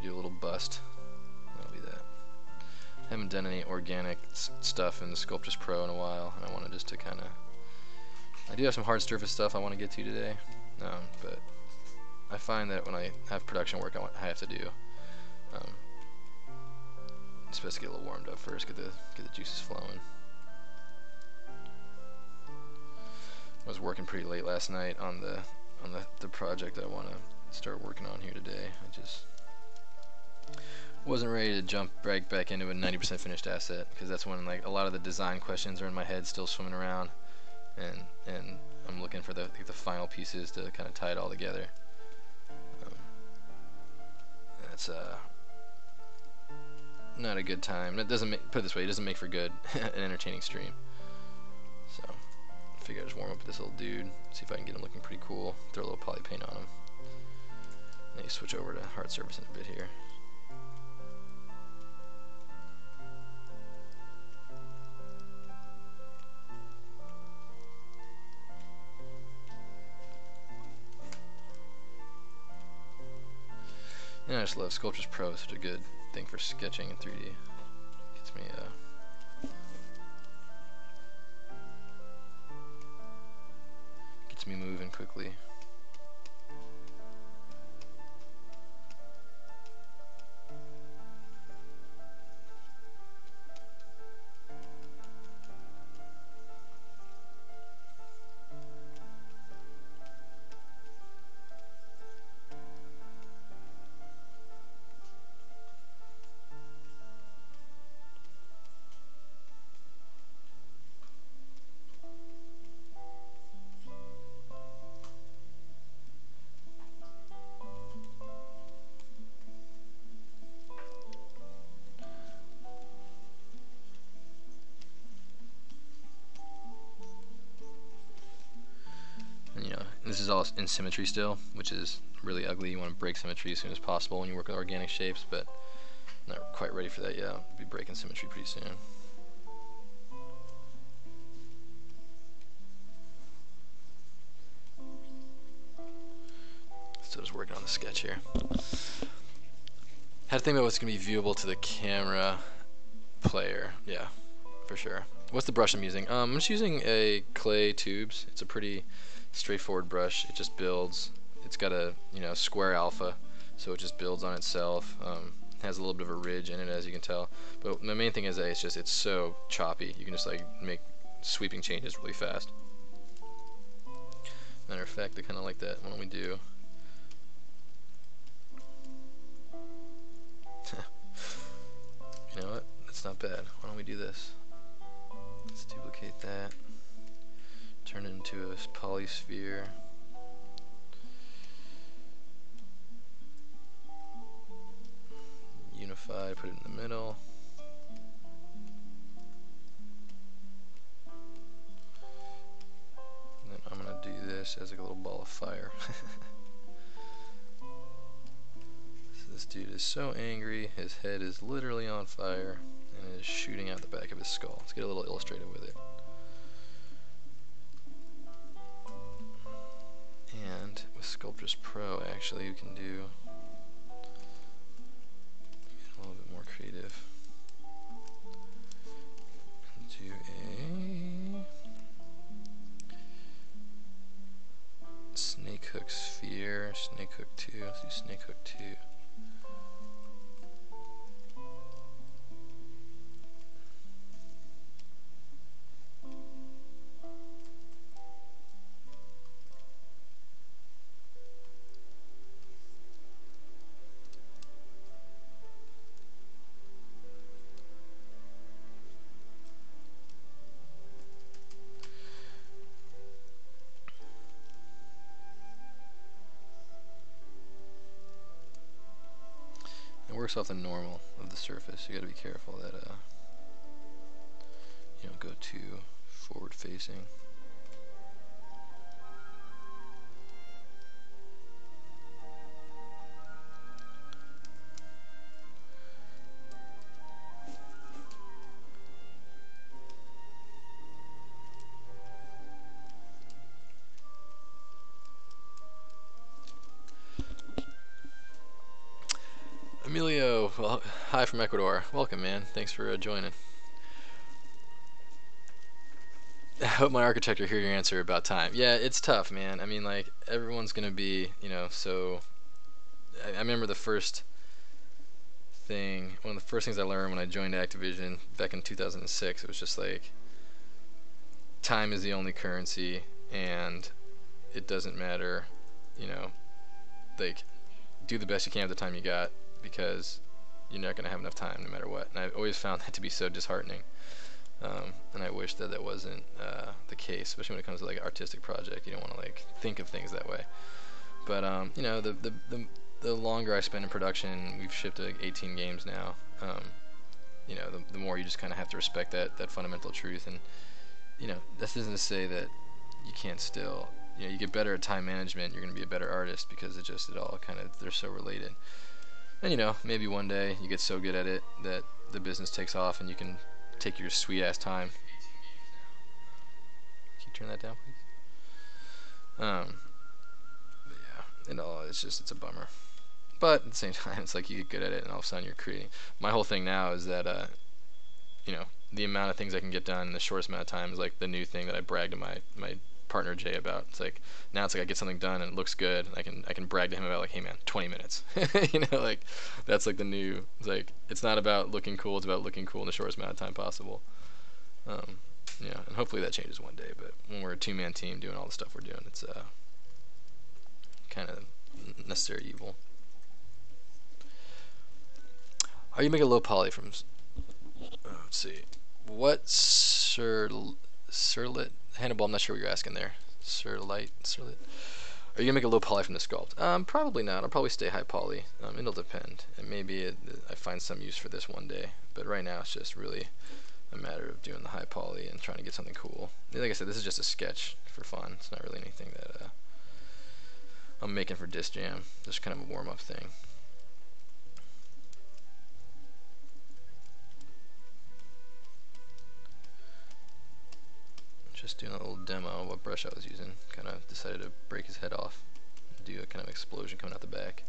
Do a little bust. That'll be that. Haven't done any organic stuff in the Sculptris Pro in a while, and I wanted just to kind of. I do have some hard surface stuff I want to get to today, but I find that when I have production work I have to do, it's best to get a little warmed up first, get the juices flowing. I was working pretty late last night on the project that I want to start working on here today. I just wasn't ready to jump right back into a 90% finished asset, because that's when like a lot of the design questions are in my head still swimming around, and I'm looking for the final pieces to kind of tie it all together. That's not a good time. It doesn't put it this way, it doesn't make for good an entertaining stream. So I figure I'll just warm up with this little dude, see if I can get him looking pretty cool, throw a little poly paint on him. Maybe switch over to hard surface in a bit here. And I just love Sculptris Pro. It's such a good thing for sketching in 3D. Gets me moving quickly. This is all in symmetry still, which is really ugly. You want to break symmetry as soon as possible when you work with organic shapes, but not quite ready for that yet. I'll be breaking symmetry pretty soon. Still just working on the sketch here. Had to think about what's going to be viewable to the camera player. Yeah, for sure. What's the brush I'm using? I'm just using a clay tubes. It's a pretty straightforward brush. It just builds. It's got a square alpha, so it just builds on itself. Has a little bit of a ridge in it, as you can tell. But the main thing is that it's so choppy. You can just like make sweeping changes really fast. Matter of fact, I kind of like that. Why don't we do? You know what? That's not bad. Why don't we do this? Let's duplicate that. turn it into a polysphere. Unify, put it in the middle. And then I'm gonna do this as like a little ball of fire. So this dude is so angry, his head is literally on fire, and is shooting out the back of his skull. Let's get a little illustrative with it. And with Sculptris Pro, actually, you can do a little bit more creative. Do a snake hook sphere, snake hook 2. Let's do snake hook 2. It works off the normal of the surface. You got to be careful that you don't go too forward facing. Emilio, well, hi from Ecuador. Welcome, man. Thanks for joining. I hope my architect will hear your answer about time. Yeah, it's tough, man. I mean, like, everyone's gonna be, you know, so... I remember the first thing, one of the first things I learned when I joined Activision back in 2006, it was just like, time is the only currency, and it doesn't matter, you know, like, do the best you can with the time you got, because you're not going to have enough time no matter what. And I've always found that to be so disheartening. And I wish that that wasn't the case, especially when it comes to like an artistic project. You don't want to like think of things that way. But you know, the longer I spend in production, we've shipped like 18 games now. You know, the more you just kind of have to respect that fundamental truth. And you know, this isn't to say that you can't still, you know, you get better at time management, you're going to be a better artist, because it all kind of, they're so related. And you know, maybe one day you get so good at it that the business takes off and you can take your sweet ass time. Can you turn that down, please? But yeah, it's a bummer. But at the same time, it's like you get good at it and all of a sudden you're creating. My whole thing now is that you know, the amount of things I can get done in the shortest amount of time is like the new thing that I bragged to my partner Jay about. It's like now it's like I get something done and it looks good, and I can brag to him about like, hey man, 20 minutes. You know, like that's like the new, it's like it's not about looking cool, it's about looking cool in the shortest amount of time possible. Yeah, and hopefully that changes one day, but when we're a two-man team doing all the stuff we're doing, it's kind of necessary evil. How do you make a low poly from let's see, what surlit Hannibal, I'm not sure what you're asking there. Surlit. Are you gonna make a low poly from the sculpt? Probably not. I'll probably stay high poly. It'll depend, and maybe I find some use for this one day. But right now, it's just really a matter of doing the high poly and trying to get something cool. Like I said, this is just a sketch for fun. It's not really anything that I'm making for Disc Jam. Just kind of a warm-up thing. Just doing a little demo of what brush I was using. Kind of decided to break his head off, do a kind of explosion coming out the back.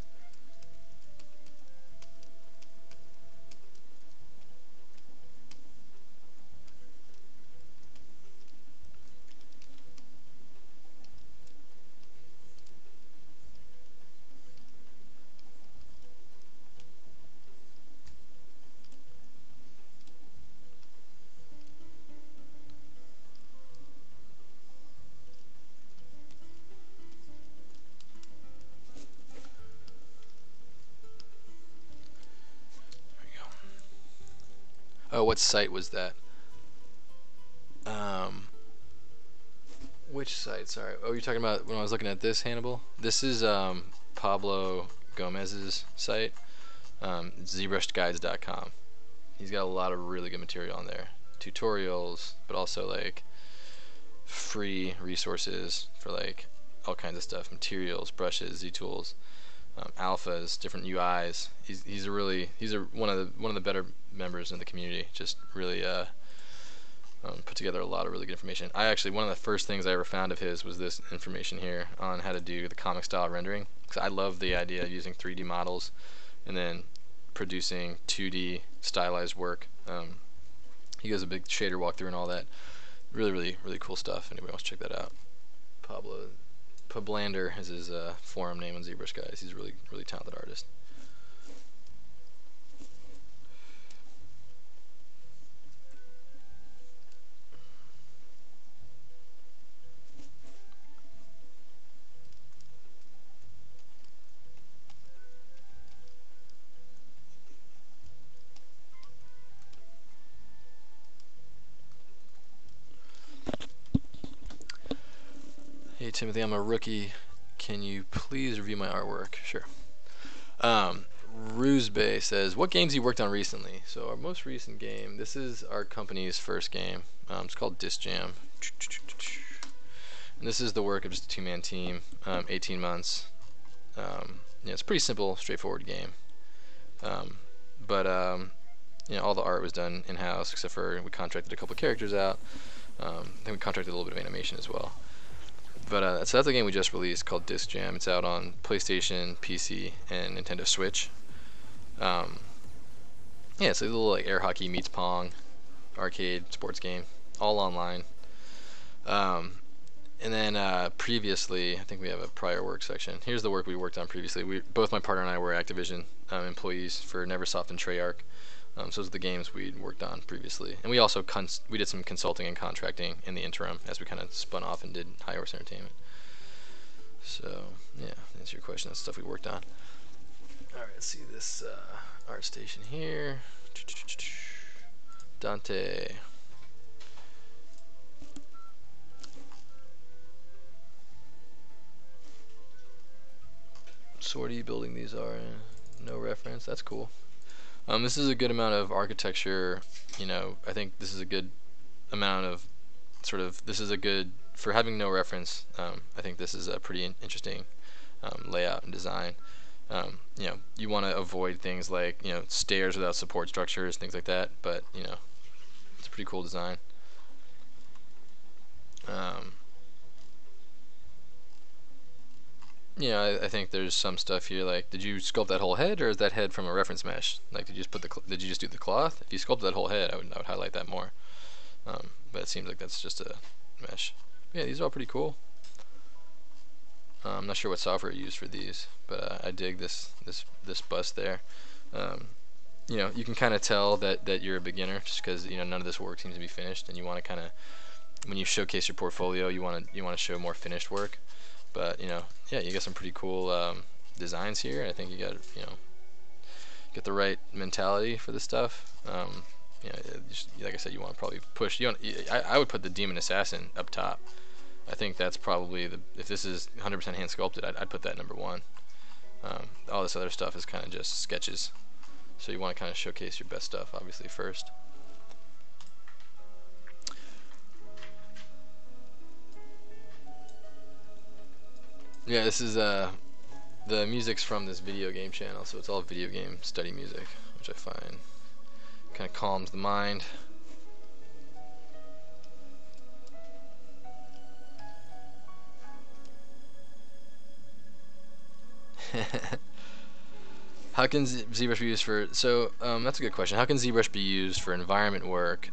Oh, what site was that? Which site? Sorry. Oh, you're talking about when I was looking at this, Hannibal? This is Pablo Gomez's site, ZBrushGuides.com. He's got a lot of really good material on there. Tutorials, but also like free resources for like all kinds of stuff, materials, brushes, Z tools, alphas, different UIs. He's one of the better members in the community. Just really put together a lot of really good information. One of the first things I ever found of his was this information here on how to do the comic style rendering. Because I love the idea of using 3D models and then producing 2D stylized work. He gives a big shader walkthrough and all that. Really cool stuff. Anybody wants to check that out? Pablander is his forum name on ZBrush Guys. He's a really talented artist. Hey Timothy, I'm a rookie. Can you please review my artwork? Sure. Ruzbe says, what games you worked on recently? So our most recent game, this is our company's first game. It's called Disc Jam. And this is the work of just a two-man team, 18 months. It's a pretty simple, straightforward game. All the art was done in-house, except for we contracted a couple of characters out. I think we contracted a little bit of animation as well. But so that's a game we just released called Disc Jam. It's out on PlayStation, PC, and Nintendo Switch. It's a little like air hockey meets Pong, arcade sports game, all online. And then previously, I think we have a prior work section. Here's the work we worked on previously. Both my partner and I were Activision employees for Neversoft and Treyarch. So those are the games we'd worked on previously. And we also we did some consulting and contracting in the interim as we kind of spun off and did High Horse Entertainment. So, yeah, to answer your question, that's stuff we worked on. Alright, let's see this art station here. Dante. Sortie building these are. No reference. That's cool. This is a good amount of architecture. I think this is a good amount of for having no reference. I think this is a pretty interesting layout and design. You want to avoid things like stairs without support structures, things like that. But it's a pretty cool design. I think there's some stuff here like, did you sculpt that whole head, or is that head from a reference mesh? Like, did you just do the cloth? If you sculpted that whole head, I would highlight that more. But it seems like that's just a mesh. Yeah, these are all pretty cool. I'm not sure what software you use for these, but I dig this bust there. You can kind of tell that you're a beginner just because none of this work seems to be finished, and you want to kind of, when you showcase your portfolio, you want to show more finished work. But you got some pretty cool designs here. I think you got get the right mentality for this stuff. Like I said, you want to probably push. I would put the Demon Assassin up top. I think that's probably if this is 100% hand sculpted, I'd put that number one. All this other stuff is kind of just sketches. So you want to kind of showcase your best stuff, obviously, first. Yeah, this is the music's from this video game channel, so it's all video game study music, which I find kind of calms the mind. How can ZBrush be used for? So that's a good question. How can ZBrush be used for environment work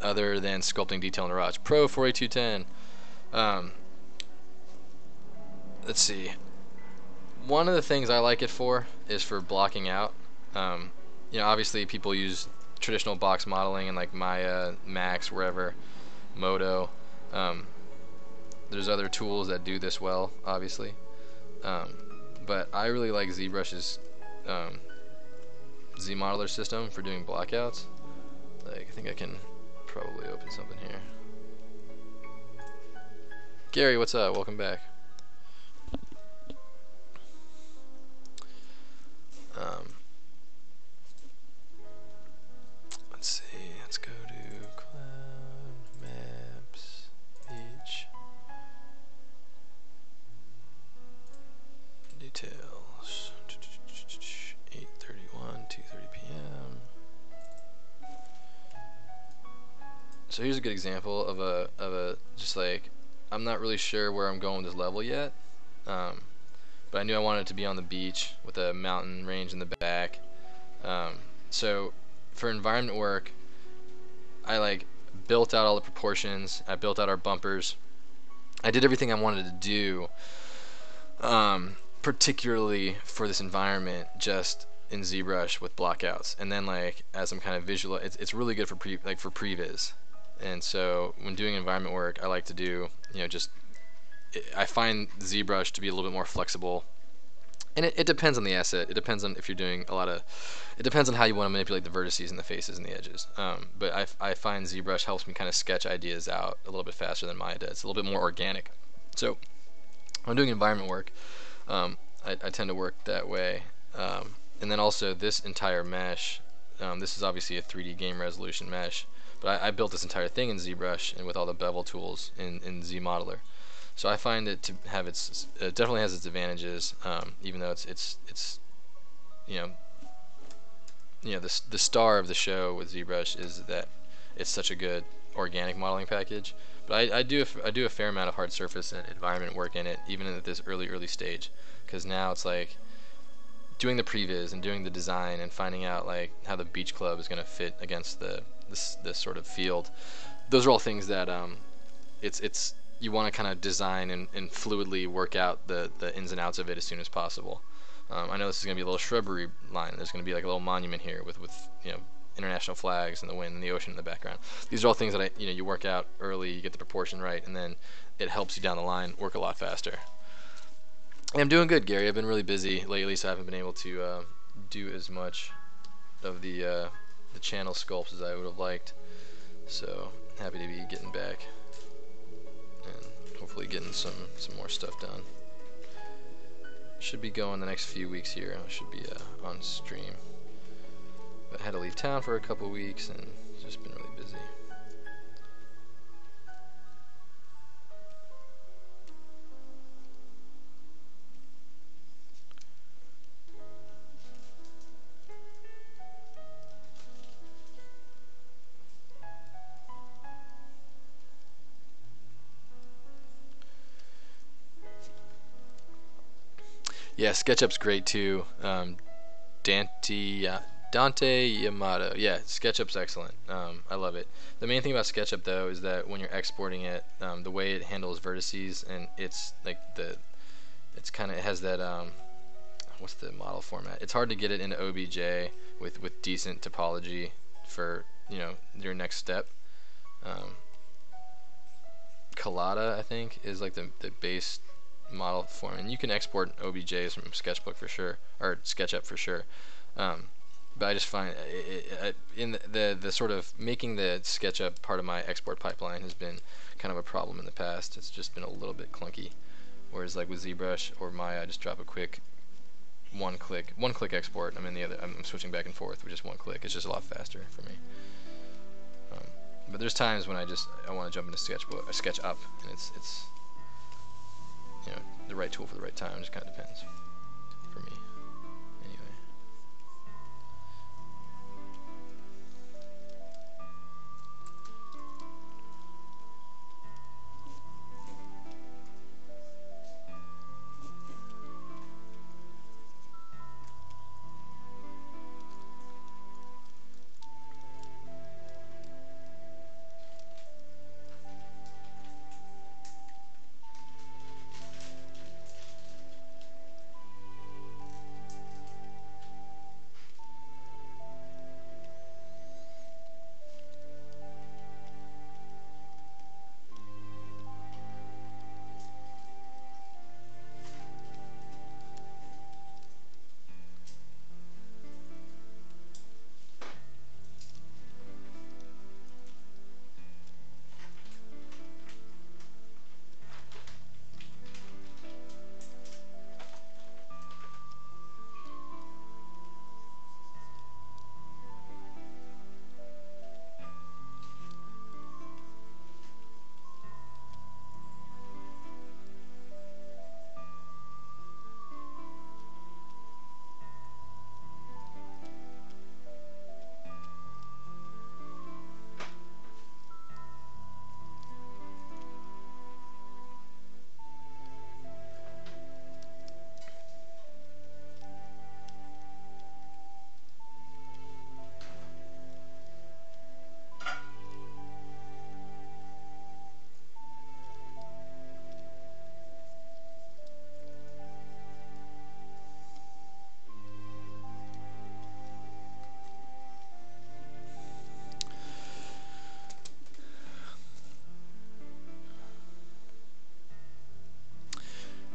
other than sculpting detail in the rocks? Pro 48210. Let's see. One of the things I like it for is for blocking out. Obviously people use traditional box modeling and like Maya, Max, wherever, Modo. There's other tools that do this well, obviously. But I really like ZBrush's Z modeler system for doing blockouts. Like, I think I can probably open something here. Gary, what's up? Welcome back. Let's see. Let's go to Cloud Maps Beach details. 8:31, 2:30 p.m. So here's a good example of a just like, I'm not really sure where I'm going with this level yet, but I knew I wanted it to be on the beach with a mountain range in the back. So for environment work, I like built out all the proportions. I built out our bumpers. I did everything I wanted to do, particularly for this environment, just in ZBrush with blockouts. And then like as I'm kind of visual, it's really good for previs. And so when doing environment work, I like to do, I find ZBrush to be a little bit more flexible. And it depends on the asset. It depends on if you're doing it depends on how you want to manipulate the vertices and the faces and the edges. But I find ZBrush helps me kind of sketch ideas out a little bit faster than Maya does. It's a little bit more organic. So when I'm doing environment work, I tend to work that way. And then also this entire mesh, this is obviously a 3D game resolution mesh, but I built this entire thing in ZBrush and with all the bevel tools in ZModeler. So I find it to have it definitely has its advantages, even though it's the star of the show with ZBrush is that it's such a good organic modeling package. But I do a fair amount of hard surface and environment work in it, even at this early stage, because now it's like doing the previs and doing the design and finding out like how the beach club is going to fit against this sort of field. Those are all things that you want to kind of design and fluidly work out the ins and outs of it as soon as possible. I know this is going to be a little shrubbery line. There's going to be like a little monument here with international flags and the wind and the ocean in the background. These are all things that you work out early, you get the proportion right, and then it helps you down the line work a lot faster. And I'm doing good, Gary. I've been really busy lately, so I haven't been able to do as much of the channel sculpts as I would have liked. So happy to be getting back and hopefully getting some more stuff done. Should be going the next few weeks here. I should be on stream. But I had to leave town for a couple weeks and just been really busy. Yeah, SketchUp's great too. Dante Yamato. Yeah, SketchUp's excellent. I love it. The main thing about SketchUp though is that when you're exporting it, the way it handles vertices, and it's like it has that what's the model format? It's hard to get it into OBJ with decent topology for your next step. Collada, I think, is like the base model form, and you can export OBJs from Sketchbook for sure, or SketchUp for sure. But I just find in the sort of making the SketchUp part of my export pipeline has been kind of a problem in the past. It's just been a little bit clunky. Whereas like with ZBrush or Maya, I just drop a quick one click export. I'm switching back and forth with just one click. It's just a lot faster for me. But there's times when I want to jump into SketchUp, and it's the right tool for the right time. It just kind of depends for me. Anyway.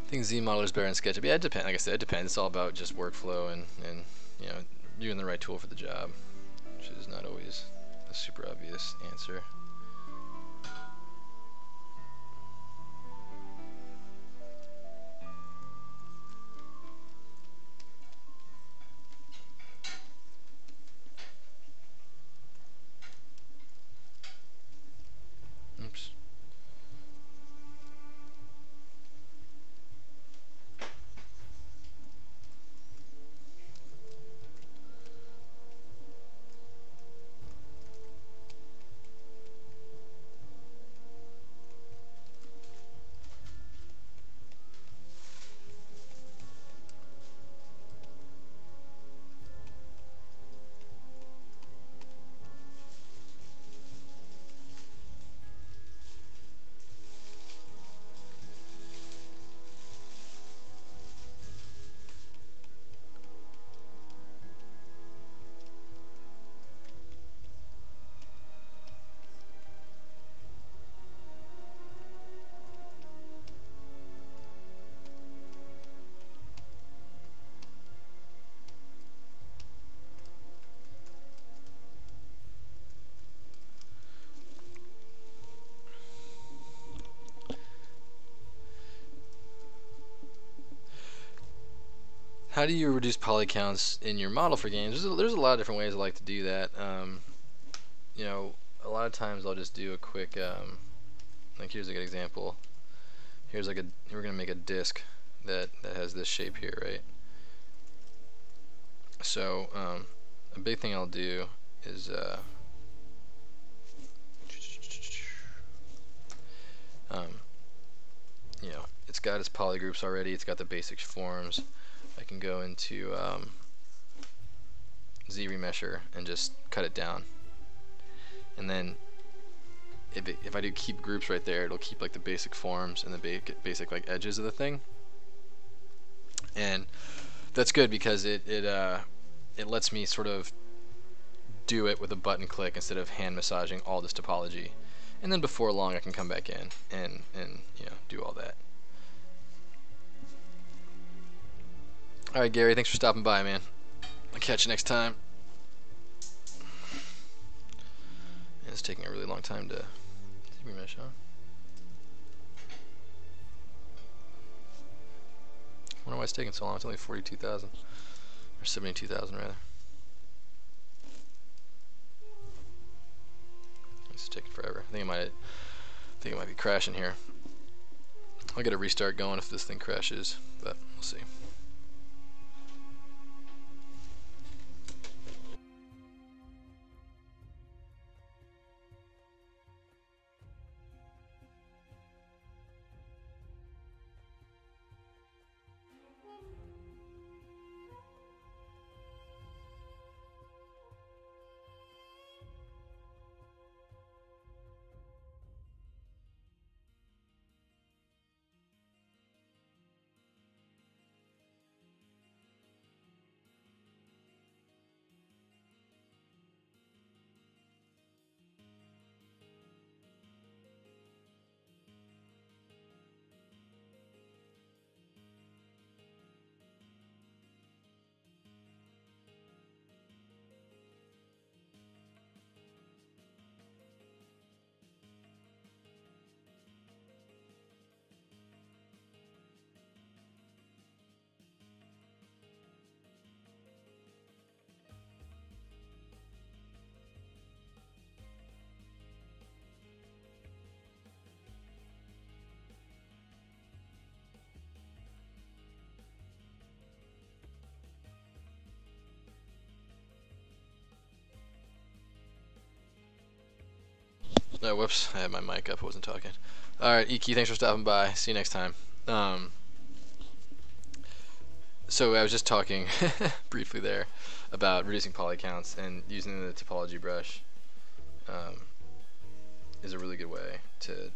I think Z Modeler is better than SketchUp. Yeah, it depends. Like I said, it depends. It's all about just workflow and you know, using the right tool for the job, which is not always a super obvious answer. Oops. How do you reduce poly counts in your model for games? There's a lot of different ways I like to do that. You know, a lot of times I'll just do a quick, like here's a good example. Here's like we're gonna make a disc that has this shape here, right? So a big thing I'll do is you know, it's got its polygroups already. It's got the basic forms. I can go into ZRemesher and just cut it down, and then if I do keep groups right there, it'll keep like the basic forms and the basic like edges of the thing, and that's good because it lets me sort of do it with a button click instead of hand massaging all this topology, and then before long I can come back in and you know, do all that. Alright, Gary, thanks for stopping by, man. I'll catch you next time. And it's taking a really long time to remesh, huh? I wonder why it's taking so long. It's only 42,000. Or 72,000, rather. It's taking forever. I think it might be crashing here. I'll get a restart going if this thing crashes, but we'll see. Oh, whoops, I had my mic up, I wasn't talking. Alright, Iki, thanks for stopping by. See you next time. So I was just talking briefly there about reducing poly counts, and using the topology brush is a really good way to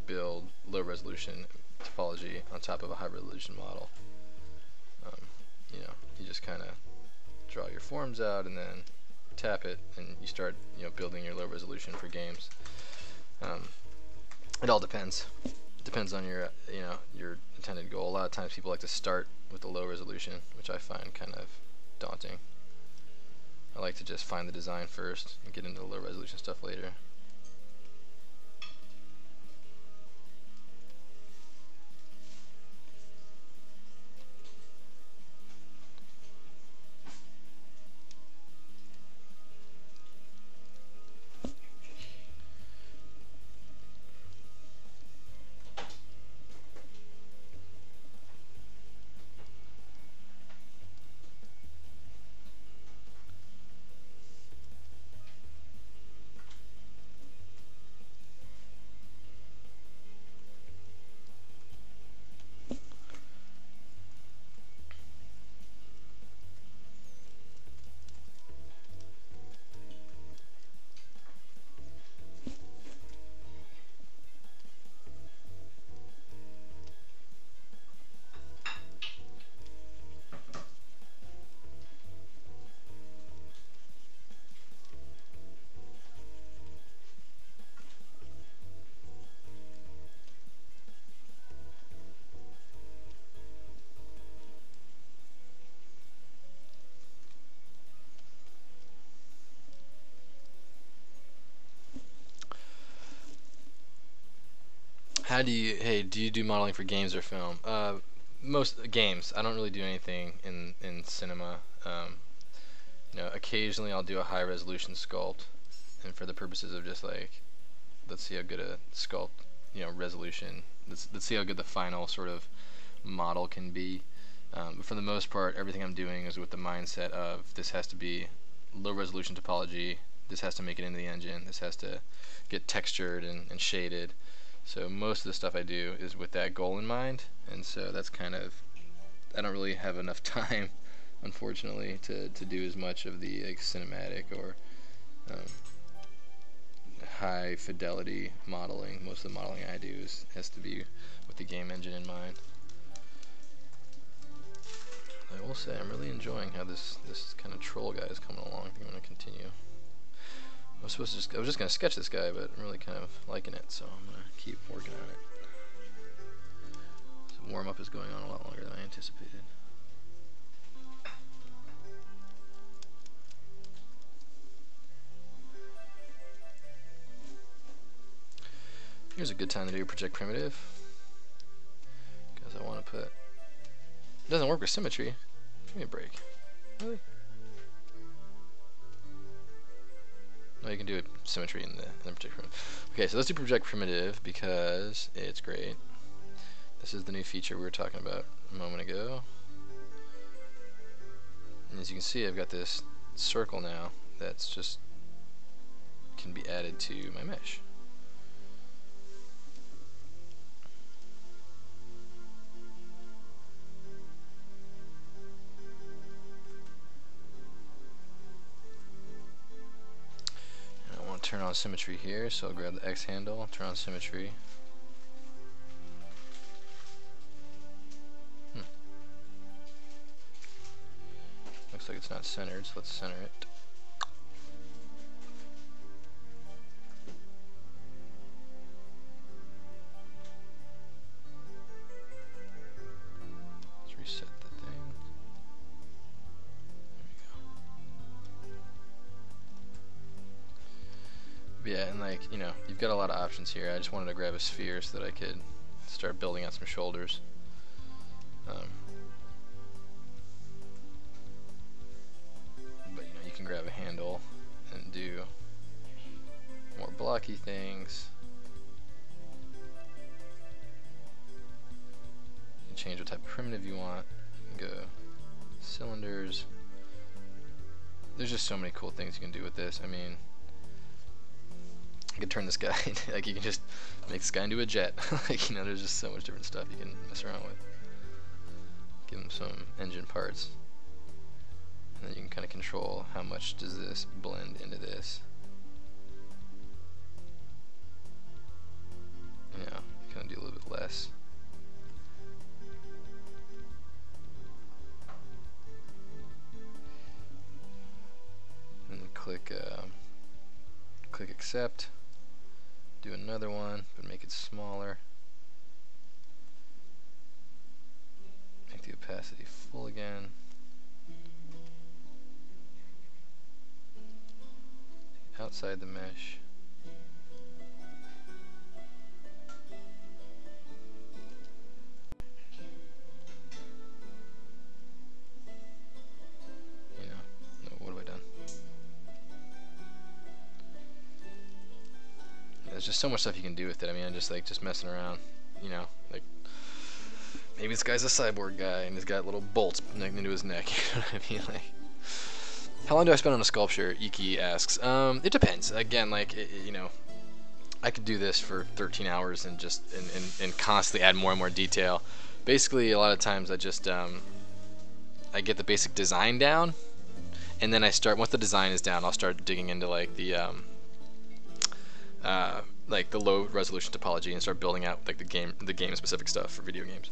build low resolution topology on top of a high resolution model. You know, you just kind of draw your forms out and then tap it, and you start, you know, building your low resolution for games. It all depends. depends on your your intended goal. A lot of times people like to start with the low resolution, which I find kind of daunting. I like to just find the design first and get into the low resolution stuff later. How do you, hey, do you do modeling for games or film? Most games. I don't really do anything in cinema. Occasionally I'll do a high resolution sculpt, and for the purposes of just like, let's see how good a sculpt, resolution. Let's see how good the final sort of model can be. But for the most part, everything I'm doing is with the mindset of this has to be low resolution topology. This has to make it into the engine. This has to get textured and shaded. So most of the stuff I do is with that goal in mind, and so that's kind of, I don't really have enough time, unfortunately, to do as much of the like cinematic or high fidelity modeling. Most of the modeling I do has to be with the game engine in mind. I will say I'm really enjoying how this kind of troll guy is coming along. I think I'm going to continue. I was just going to sketch this guy, but I'm really kind of liking it, so I'm going to keep working on it. So warm-up is going on a lot longer than I anticipated. Here's a good time to do project primitive, because I want to put, it doesn't work with symmetry. Give me a break. Really? No, you can do it symmetry in the project primitive. Okay, so let's do project primitive because it's great. This is the new feature we were talking about a moment ago. And as you can see, I've got this circle now that's just can be added to my mesh. Turn on symmetry here, so I'll grab the X handle, turn on symmetry. Looks like it's not centered, so let's center it. Let's reset the thing. Yeah, and like, you've got a lot of options here. I just wanted to grab a sphere so that I could start building out some shoulders. But you can grab a handle and do more blocky things. You can change what type of primitive you want. You can go cylinders. There's just so many cool things you can do with this. I mean, you can turn this guy like you can just make this guy into a jet. Like, there's just so much different stuff you can mess around with. Give him some engine parts, and then you can kind of control how much does this blend into this. Kind of do a little bit less. And then click accept. Do another one, but make it smaller. the opacity full again. Outside the mesh. There's just so much stuff you can do with it. I mean, I'm just messing around, you know, like maybe this guy's a cyborg guy and he's got little bolts into his neck. You know what I mean? Like, how long do I spend on a sculpture? Iki asks. It depends. Again, like you know, I could do this for 13 hours and just and constantly add more and more detail. Basically, a lot of times I just I get the basic design down, and then I start. Once the design is down, I'll start digging into like the low resolution topology and start building out like the game specific stuff for video games.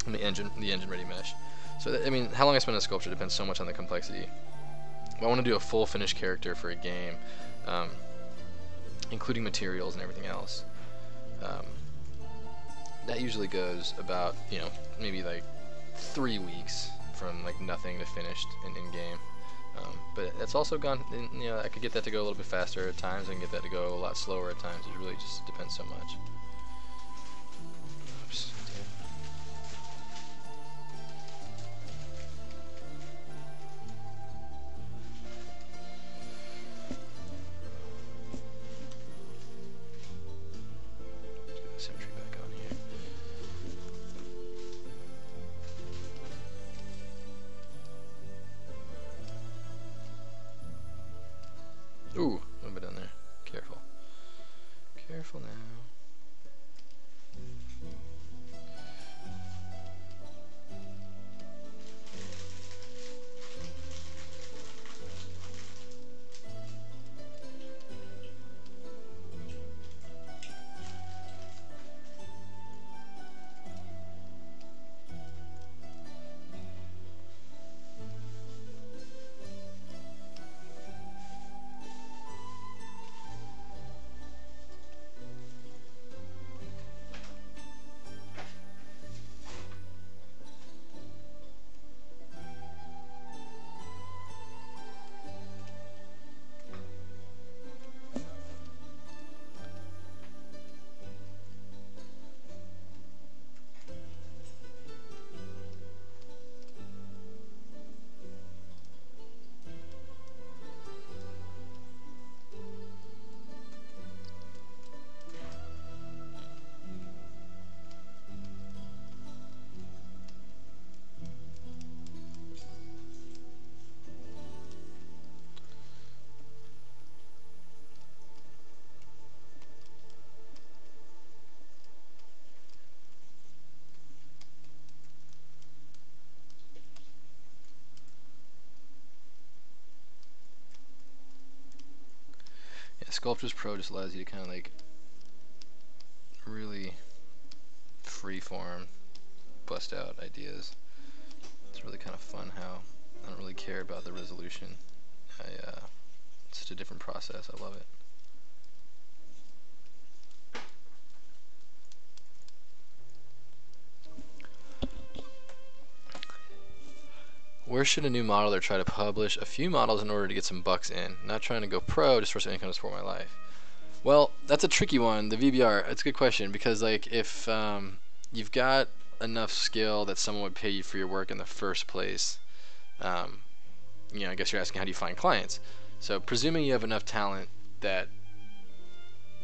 And the engine ready mesh. So that, I mean, how long I spend on a sculpture depends so much on the complexity. If I want to do a full finished character for a game, including materials and everything else, that usually goes about, you know, maybe like 3 weeks from like nothing to finished in game. But it's also gone, you know, I could get that to go a little bit faster at times. I can get that to go a lot slower at times. It really just depends so much. Oops, get the symmetry back on here. Ooh, a little bit down there. Careful. Careful now. Sculptors Pro just allows you to kind of like really freeform, bust out ideas. It's really kind of fun how I don't really care about the resolution. It's such a different process. I love it. Where should a new modeler try to publish a few models in order to get some bucks in? Not trying to go pro, just for some income to support my life. Well, that's a tricky one. The VBR, it's a good question, because like if you've got enough skill that someone would pay you for your work in the first place, you know, I guess you're asking how do you find clients. So presuming you have enough talent that,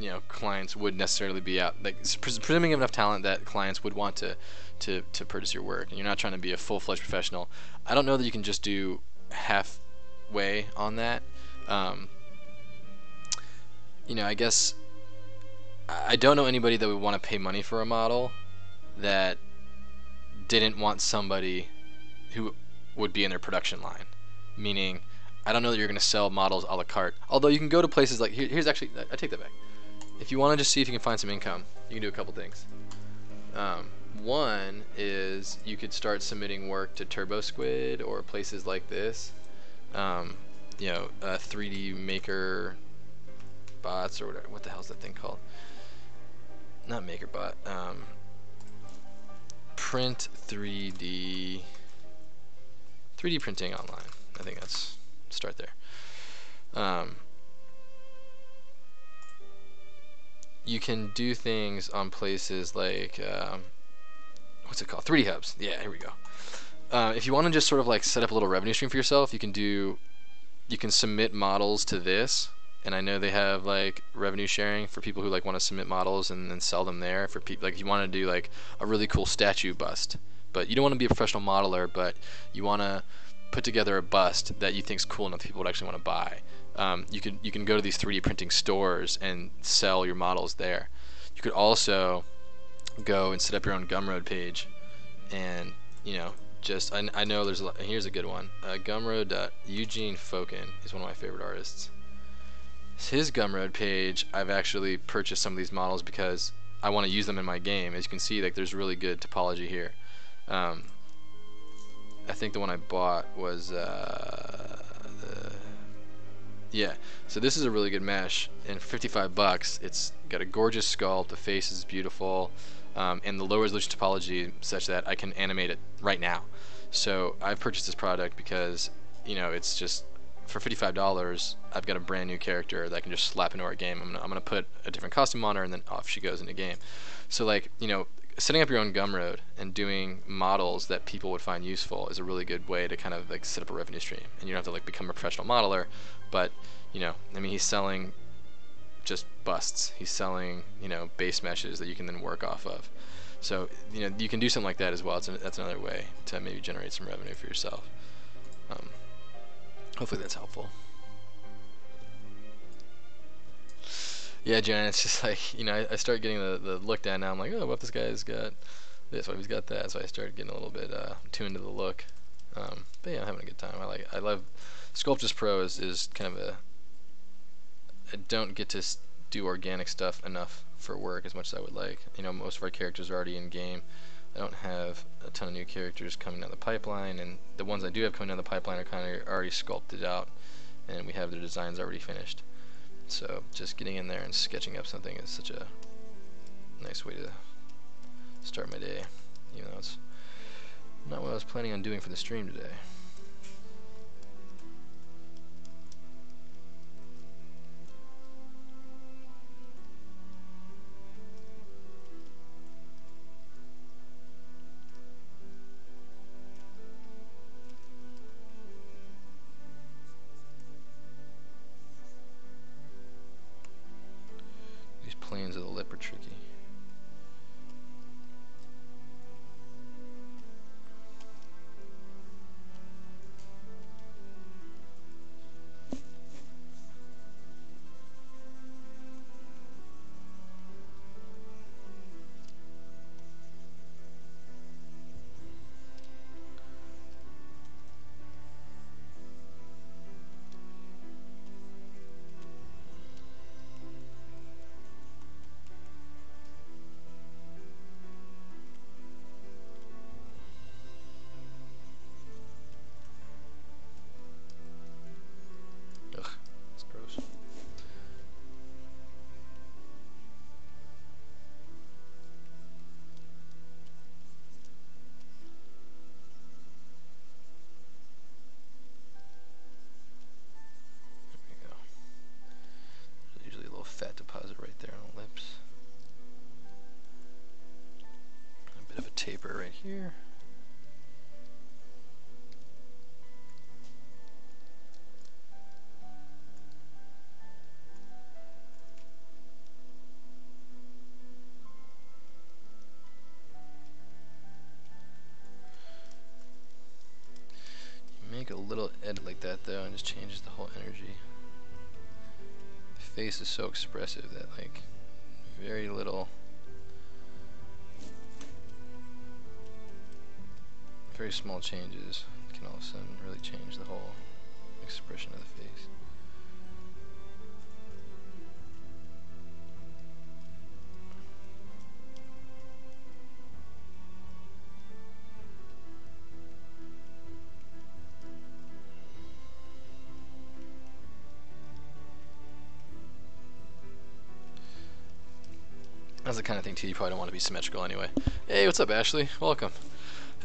you know, clients would necessarily be out, like presuming you have enough talent that clients would want to purchase your work, and you're not trying to be a full-fledged professional, I don't know that you can just do halfway on that. You know, I guess I don't know anybody that would want to pay money for a model that didn't want somebody who would be in their production line. Meaning, I don't know that you're going to sell models a la carte. Although you can go to places like, here's actually, I take that back. If you want to just see if you can find some income, you can do a couple things. One is you could start submitting work to TurboSquid or places like this. You know, 3D Maker bots or whatever. What the hell's that thing called? Not MakerBot. print 3D printing online. I think that's start there. You can do things on places like what's it called? 3D hubs. Yeah, here we go. If you want to just sort of like set up a little revenue stream for yourself, you can submit models to this, and I know they have like revenue sharing for people who like want to submit models and then sell them there. For people like if you want to do like a really cool statue bust, but you don't want to be a professional modeler, but you want to put together a bust that you think's cool enough that people would actually want to buy. You can go to these 3D printing stores and sell your models there. You could also go and set up your own Gumroad page, and just I know there's a lot. Here's a good one. Gumroad. Eugene Foken is one of my favorite artists. His Gumroad page, I've actually purchased some of these models because I want to use them in my game. As you can see, like there's really good topology here. I think the one I bought was yeah. So this is a really good mesh, and for 55 bucks, it's got a gorgeous sculpt. The face is beautiful, and the low resolution topology such that I can animate it right now. So I've purchased this product because it's just for $55. I've got a brand new character that I can just slap into our game. I'm gonna put a different costume on her, and then off she goes in the game. So like setting up your own Gumroad and doing models that people would find useful is a really good way to kind of like set up a revenue stream, and you don't have to like become a professional modeler. But I mean, he's selling just busts. He's selling base meshes that you can then work off of. So you can do something like that as well. That's another way to maybe generate some revenue for yourself. Hopefully that's helpful. Yeah, John, it's just like I start getting the look down now. I'm like, oh, what if this guy's got this? What if he's got that? So I started getting a little bit tuned to the look. But yeah, I'm having a good time. I love Sculptus Pro is kind of I don't get to do organic stuff enough for work as much as I would like. Most of our characters are already in game. I don't have a ton of new characters coming down the pipeline, and the ones I do have coming down the pipeline are kind of already sculpted out, and we have their designs already finished. So just getting in there and sketching up something is such a nice way to start my day, even though it's not what I was planning on doing for the stream today. These planes of the lip are tricky. Fat deposit right there on the lips. A bit of a taper right here. You make a little edit like that though, and just changes the whole energy. Face is so expressive that like very little, very small changes can all of a sudden really change the whole expression of the face. That's the kind of thing too. You probably don't want to be symmetrical anyway. Hey, what's up, Ashley? Welcome.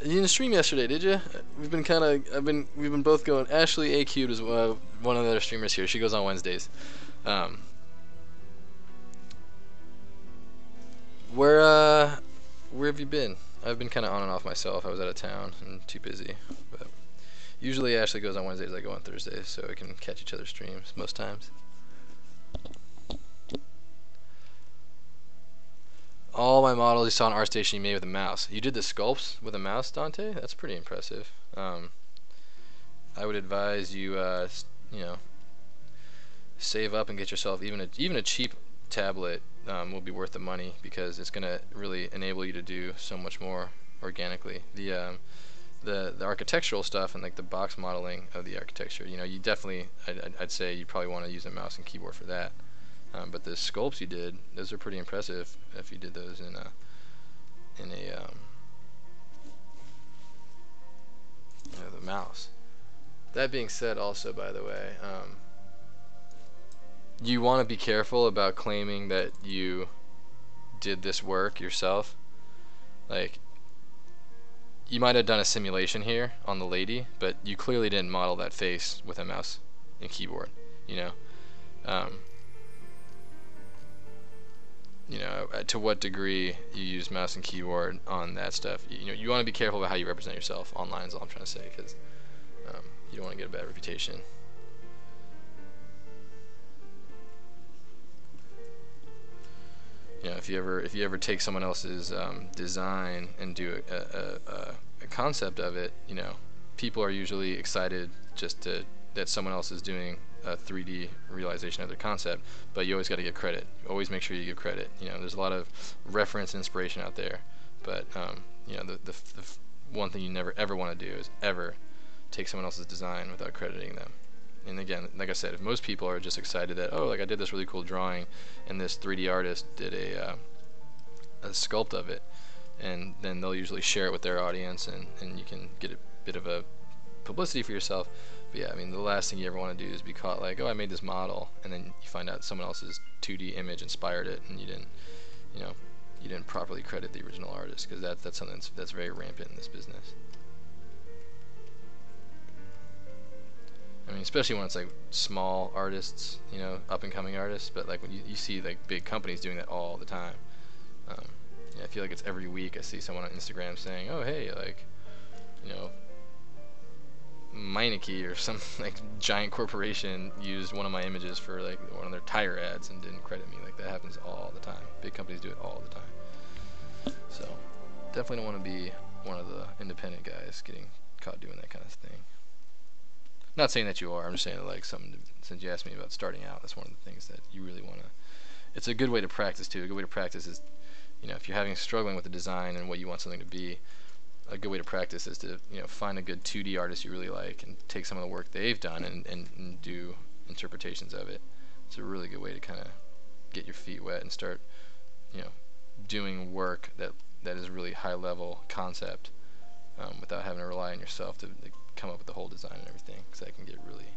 You didn't stream yesterday, did you? We've been both going. Ashley A Cubed is one of the other streamers here. She goes on Wednesdays. Where have you been? I've been kind of on and off myself. I was out of town and too busy. But usually Ashley goes on Wednesdays. I go on Thursdays, so we can catch each other's streams most times. All my models you saw on ArtStation you made with a mouse. You did the sculpts with a mouse, Dante? That's pretty impressive. I would advise you, you know, save up and get yourself even a cheap tablet. Will be worth the money because it's gonna really enable you to do so much more organically. The architectural stuff and like the box modeling of the architecture, you know, you definitely I'd say you probably want to use a mouse and keyboard for that. But the sculpts you did, those are pretty impressive if you did those in a the mouse. That being said, also by the way, you want to be careful about claiming that you did this work yourself. Like, you might have done a simulation here on the lady, but you clearly didn't model that face with a mouse and keyboard, you know. You know, to what degree you use mouse and keyboard on that stuff. You know, you want to be careful about how you represent yourself online is all I'm trying to say, because you don't want to get a bad reputation. You know, if you ever take someone else's design and do a concept of it, you know, people are usually excited just that someone else is doing a 3D realization of their concept, but you always got to give credit. Always make sure you give credit. You know, there's a lot of reference and inspiration out there, but you know, the one thing you never ever want to do is ever take someone else's design without crediting them. And again, like I said, if most people are just excited that, oh, like I did this really cool drawing and this 3D artist did a sculpt of it, and then they'll usually share it with their audience, and you can get a bit of a publicity for yourself. But yeah, I mean, the last thing you ever want to do is be caught like, oh, I made this model, and then you find out someone else's 2D image inspired it, and you didn't properly credit the original artist, because that's something that's very rampant in this business. I mean, especially when it's like small artists, you know, up and coming artists. But like when you see like big companies doing that all the time. Yeah, I feel like it's every week I see someone on Instagram saying, oh hey, like, you know, Meineke or some like giant corporation used one of my images for like one of their tire ads and didn't credit me. Like that happens all the time. Big companies do it all the time. So definitely don't want to be one of the independent guys getting caught doing that kind of thing. Not saying that you are. I'm just saying that, like, since you asked me about starting out, that's one of the things that you really want to. It's a good way to practice too. A good way to practice is, you know, if you're struggling with the design and what you want something to be, a good way to practice is to, you know, find a good 2D artist you really like and take some of the work they've done and do interpretations of it. It's a really good way to kind of get your feet wet and start, you know, doing work that is really high level concept without having to rely on yourself to come up with the whole design and everything, because that can get really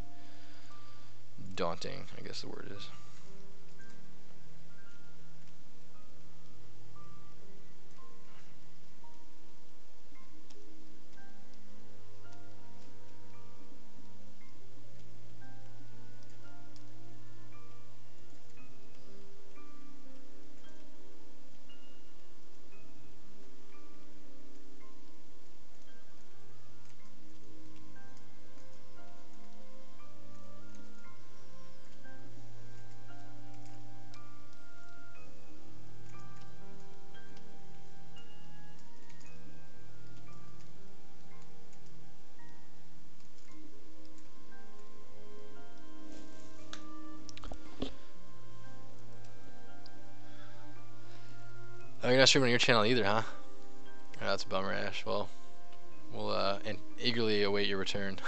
daunting, I guess the word is. Oh, you're not streaming on your channel either, huh? Oh, that's a bummer, Ash. Well, we'll and eagerly await your return.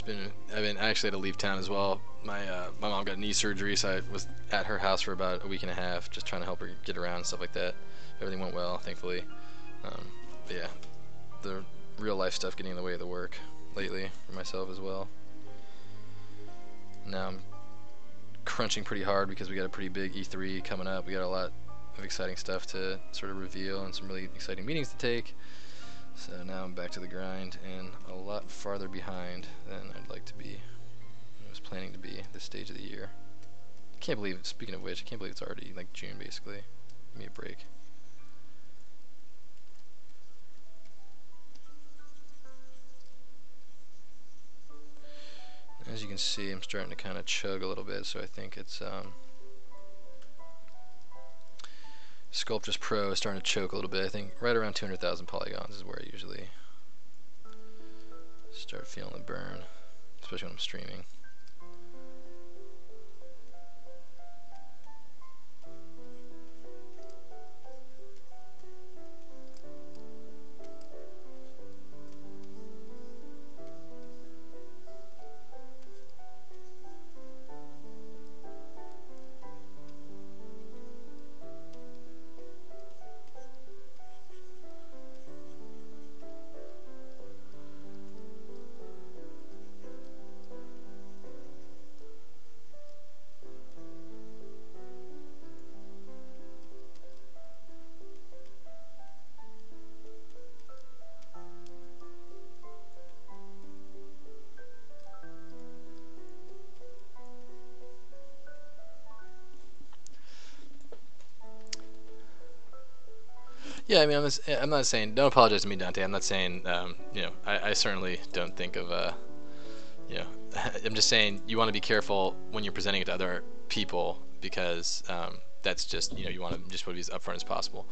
Yeah, I actually had to leave town as well. My mom got knee surgery, so I was at her house for about a week and a half, just trying to help her get around and stuff like that. Everything went well, thankfully. But yeah, the real life stuff getting in the way of the work lately for myself as well. Now I'm crunching pretty hard because we got a pretty big E3 coming up. We got a lot of exciting stuff to sort of reveal and some really exciting meetings to take. So now I'm back to the grind and a lot farther behind than I'd like to be. I was planning to be this stage of the year. Can't believe, speaking of which, I can't believe it's already like June basically. Give me a break. As you can see, I'm starting to kind of chug a little bit, so I think it's Sculpt Pro is starting to choke a little bit. I think right around 200,000 polygons is where I usually start feeling the burn, especially when I'm streaming. Yeah, I mean, I'm not saying, don't apologize to me, Dante. I'm not saying, you know, I certainly don't think of, you know, I'm just saying you want to be careful when you're presenting it to other people because that's just, you know, you want to just be as upfront as possible.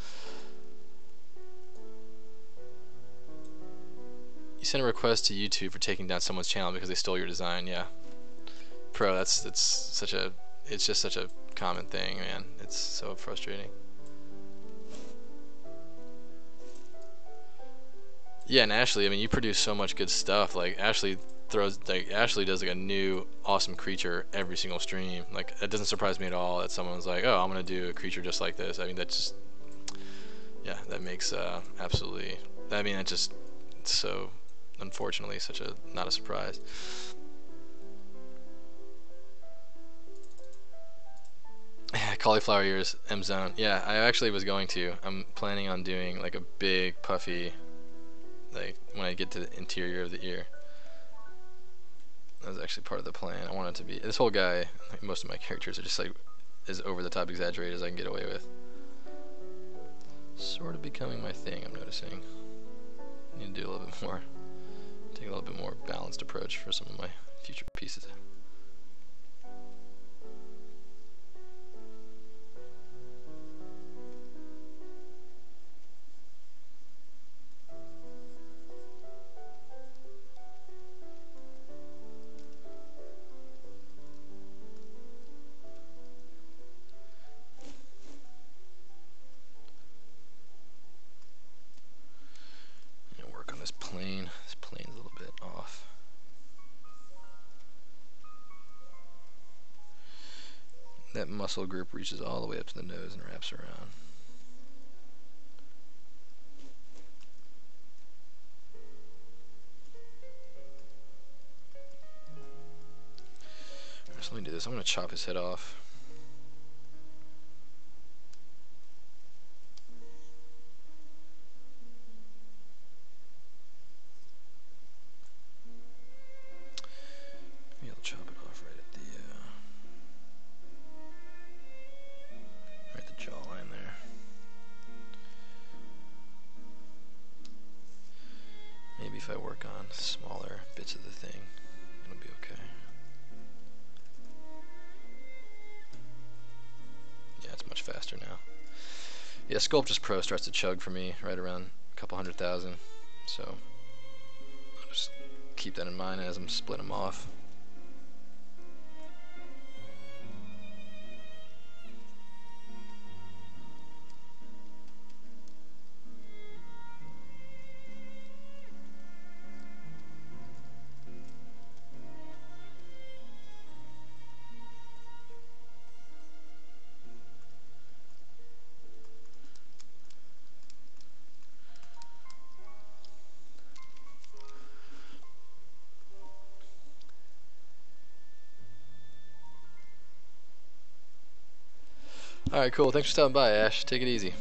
You sent a request to YouTube for taking down someone's channel because they stole your design. Yeah, Pro, it's just such a common thing, man. It's so frustrating. Yeah, and Ashley, I mean, you produce so much good stuff. Like Ashley does like a new awesome creature every single stream. Like it doesn't surprise me at all that someone's like, oh, I'm gonna do a creature just like this. I mean, that's just, yeah, that makes absolutely. I mean, that's just so unfortunately such a not a surprise. Cauliflower ears, M zone. Yeah, I actually was going to. I'm planning on doing like a big puffy, like when I get to the interior of the ear. That was actually part of the plan. I want it to be, this whole guy, like most of my characters are just like as over the top exaggerated as I can get away with. Sort of becoming my thing, I'm noticing. I need to do a little bit more, take a little bit more balanced approach for some of my future pieces. This plane's a little bit off. That muscle group reaches all the way up to the nose and wraps around. So let me do this. I'm going to chop his head off. Maybe I'll chop it off right at the jawline there. Maybe if I work on smaller bits of the thing, it'll be okay. Yeah, it's much faster now. Yeah, Sculpt Pro starts to chug for me right around a couple 100,000, so I'll just keep that in mind as I'm splitting them off. Alright, cool. Thanks for stopping by, Ash. Take it easy.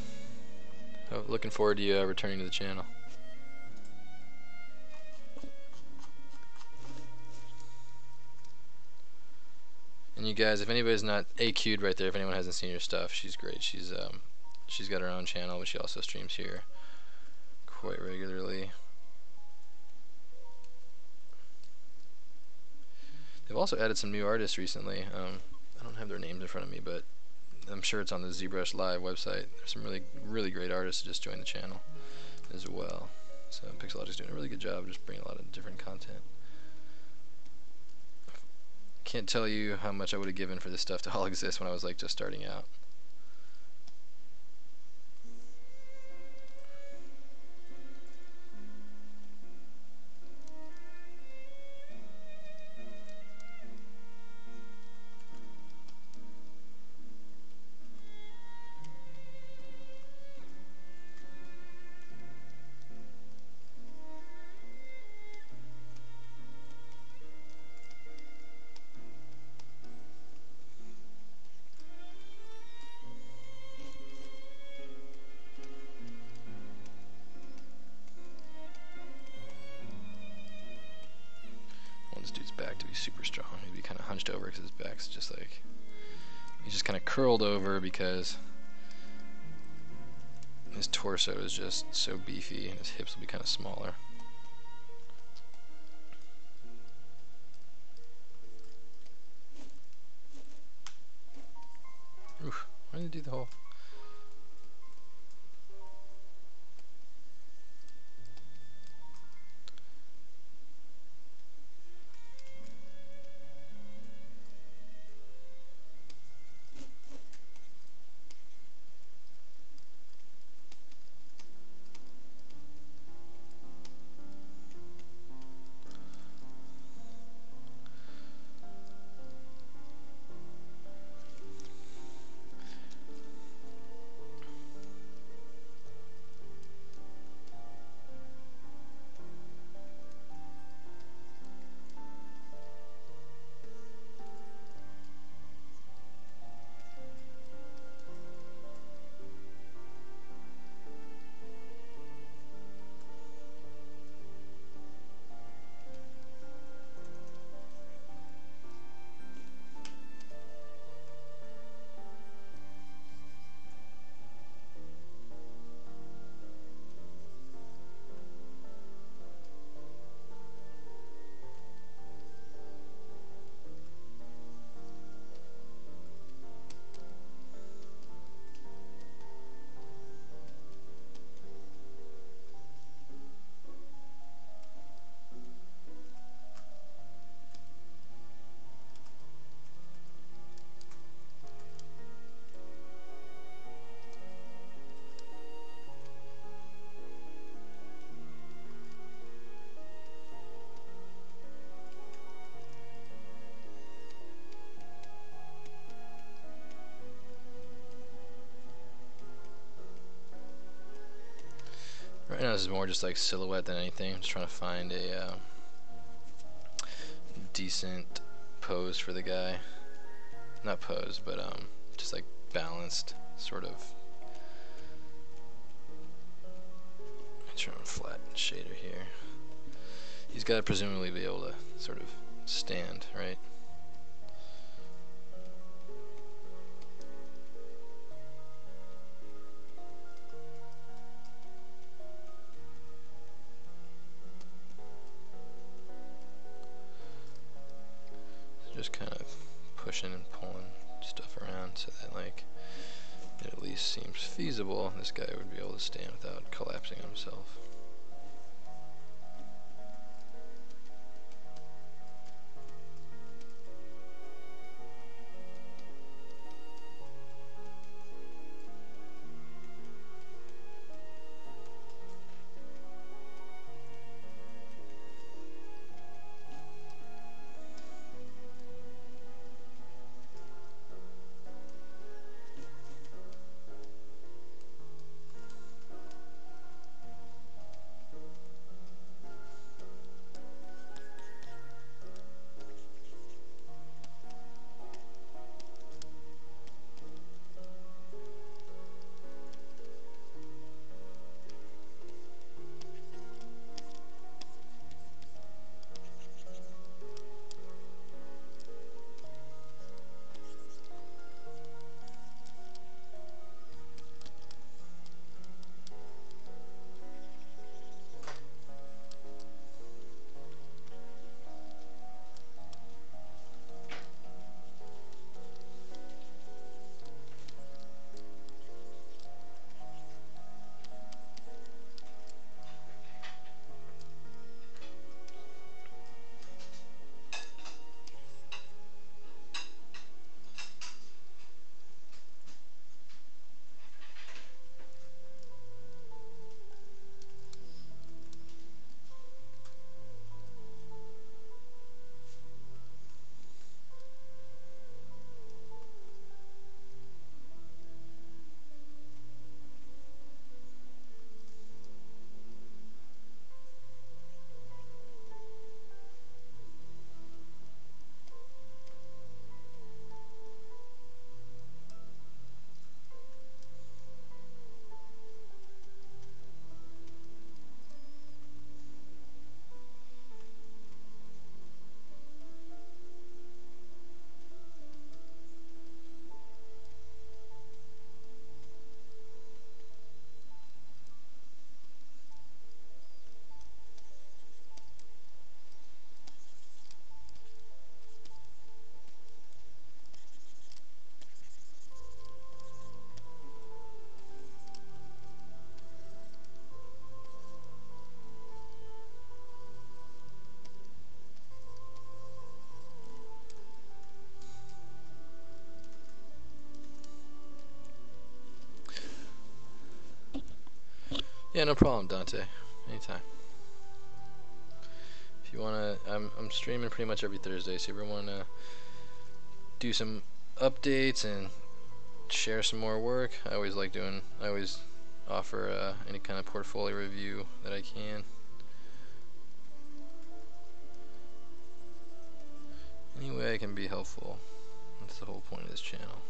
Looking forward to you returning to the channel. And you guys, if anybody's not AQ'd right there, if anyone hasn't seen her stuff, she's great. She's got her own channel, but she also streams here quite regularly. They've also added some new artists recently. I don't have their names in front of me, but I'm sure it's on the ZBrush Live website. There's some really great artists that just joined the channel as well. So Pixelogic's doing a really good job just bringing a lot of different content. Can't tell you how much I would have given for this stuff to all exist when I was like just starting out. This dude's back to be super strong. He'd be kind of hunched over because his back's just like, he's just kind of curled over because his torso is just so beefy and his hips will be kind of smaller. Oof, why did he do the whole... Right now this is more just like silhouette than anything. I'm just trying to find a decent pose for the guy. Not pose, but just like balanced sort of. Turn on flat shader here. He's got to presumably be able to sort of stand, right? Just kind of pushing and pulling stuff around so that like it at least seems feasible. This guy would be able to stand without collapsing on himself. Yeah, no problem, Dante. Anytime. If you wanna, I'm streaming pretty much every Thursday, so if you ever wanna do some updates and share some more work, I always offer any kind of portfolio review that I can. Any way I can be helpful. That's the whole point of this channel.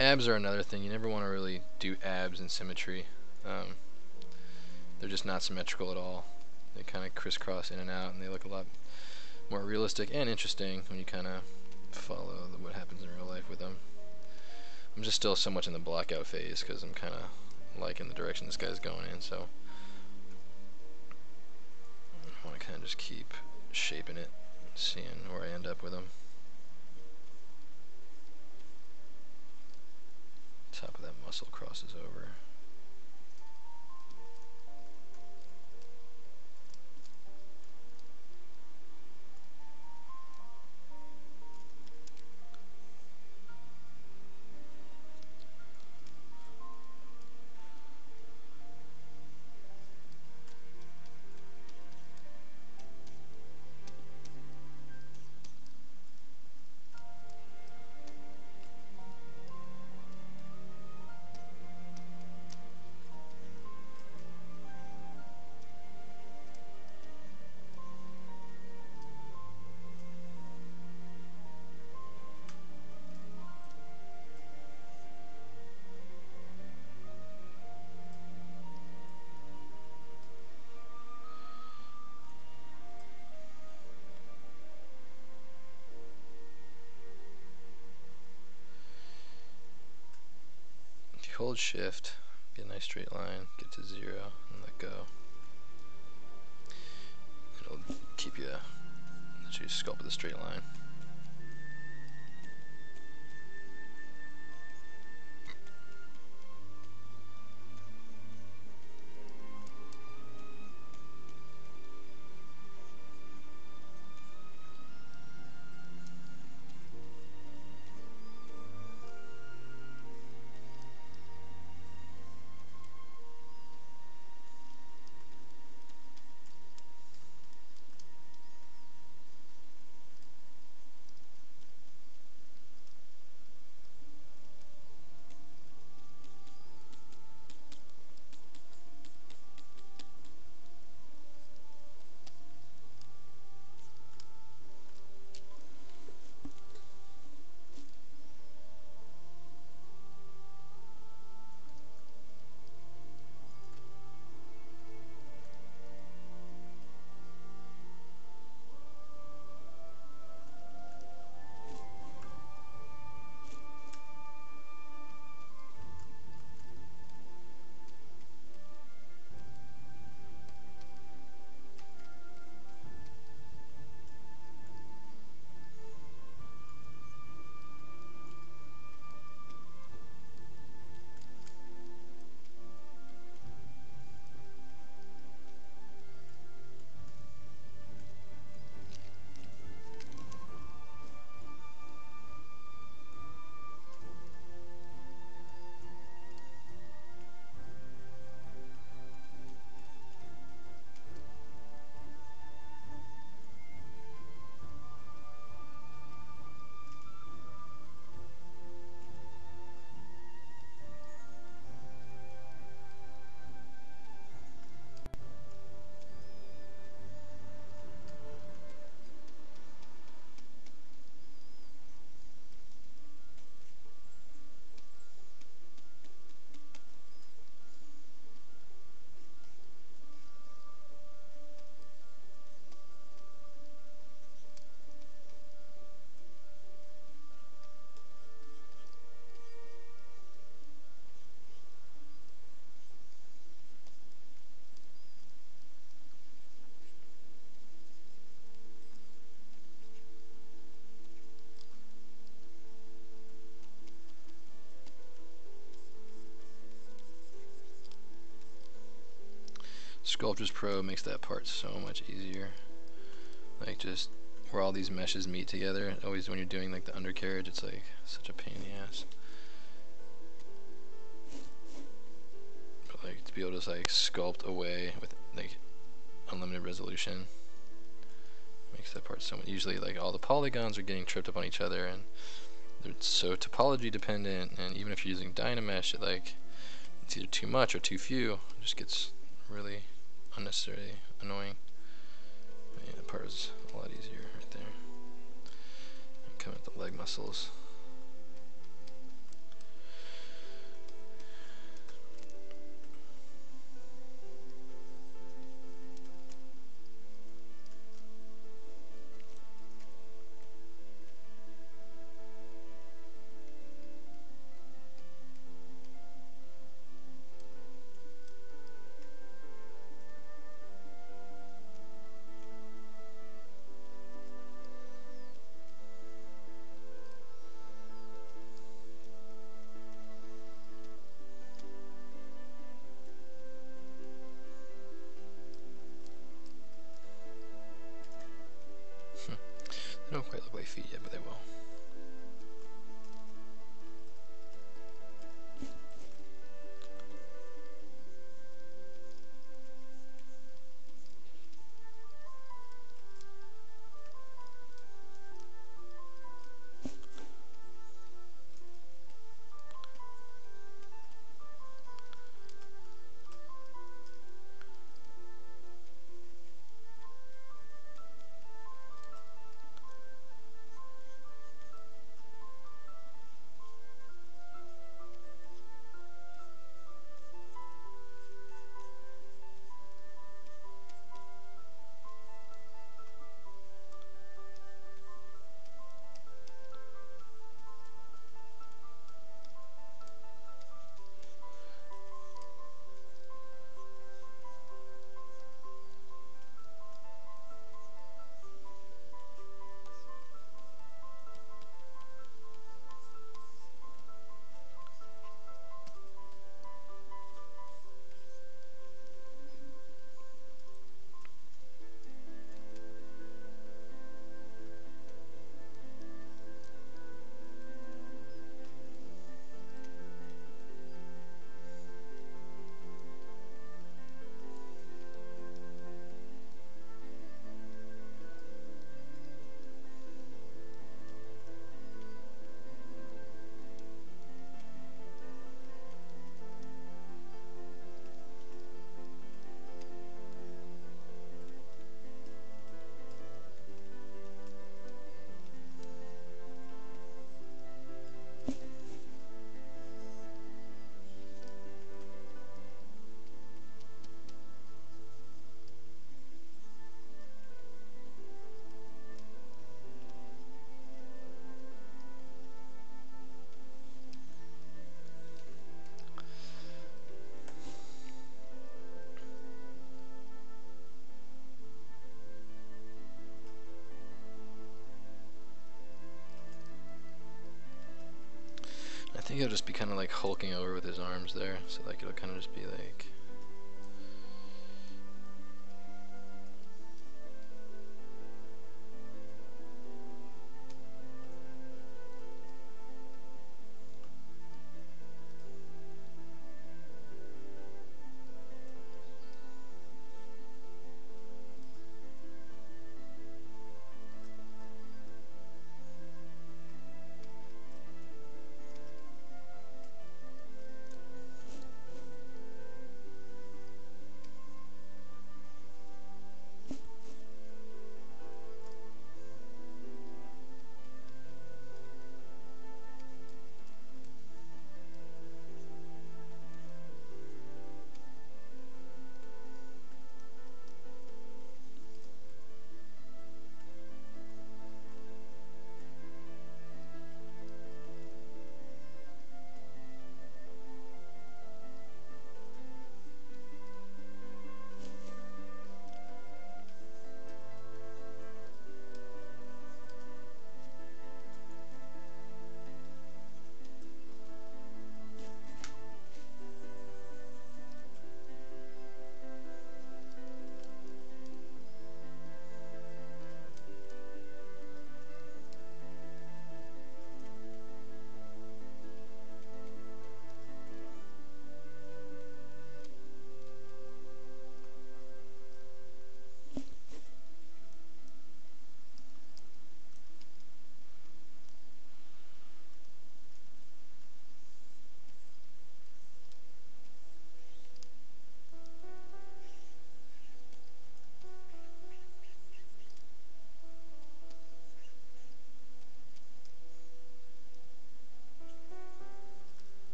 Abs are another thing. You never want to really do abs in symmetry. They're just not symmetrical at all. They kind of crisscross in and out, and they look a lot more realistic and interesting when you kind of follow what happens in real life with them. I'm just still so much in the blockout phase because I'm kind of liking the direction this guy's going in, so I want to kind of just keep shaping it, seeing where I end up with him. Top of that muscle crosses over. If you hold shift, get a nice straight line, get to 0, and let go. It'll keep you, let you sculpt with a straight line. Sculptors Pro makes that part so much easier. Like just where all these meshes meet together. Always when you're doing like the undercarriage, it's like such a pain in the ass. But like to be able to like sculpt away with like unlimited resolution makes that part so much. Usually like all the polygons are getting tripped up on each other and they're so topology dependent, and even if you're using Dynamesh, it like it's either too much or too few. It just gets really unnecessarily annoying. But yeah, that part is a lot easier right there. And come at the leg muscles. They don't quite look like feet yet, but they will. I think he'll just be kind of like hulking over with his arms there, so like it'll kind of just be like.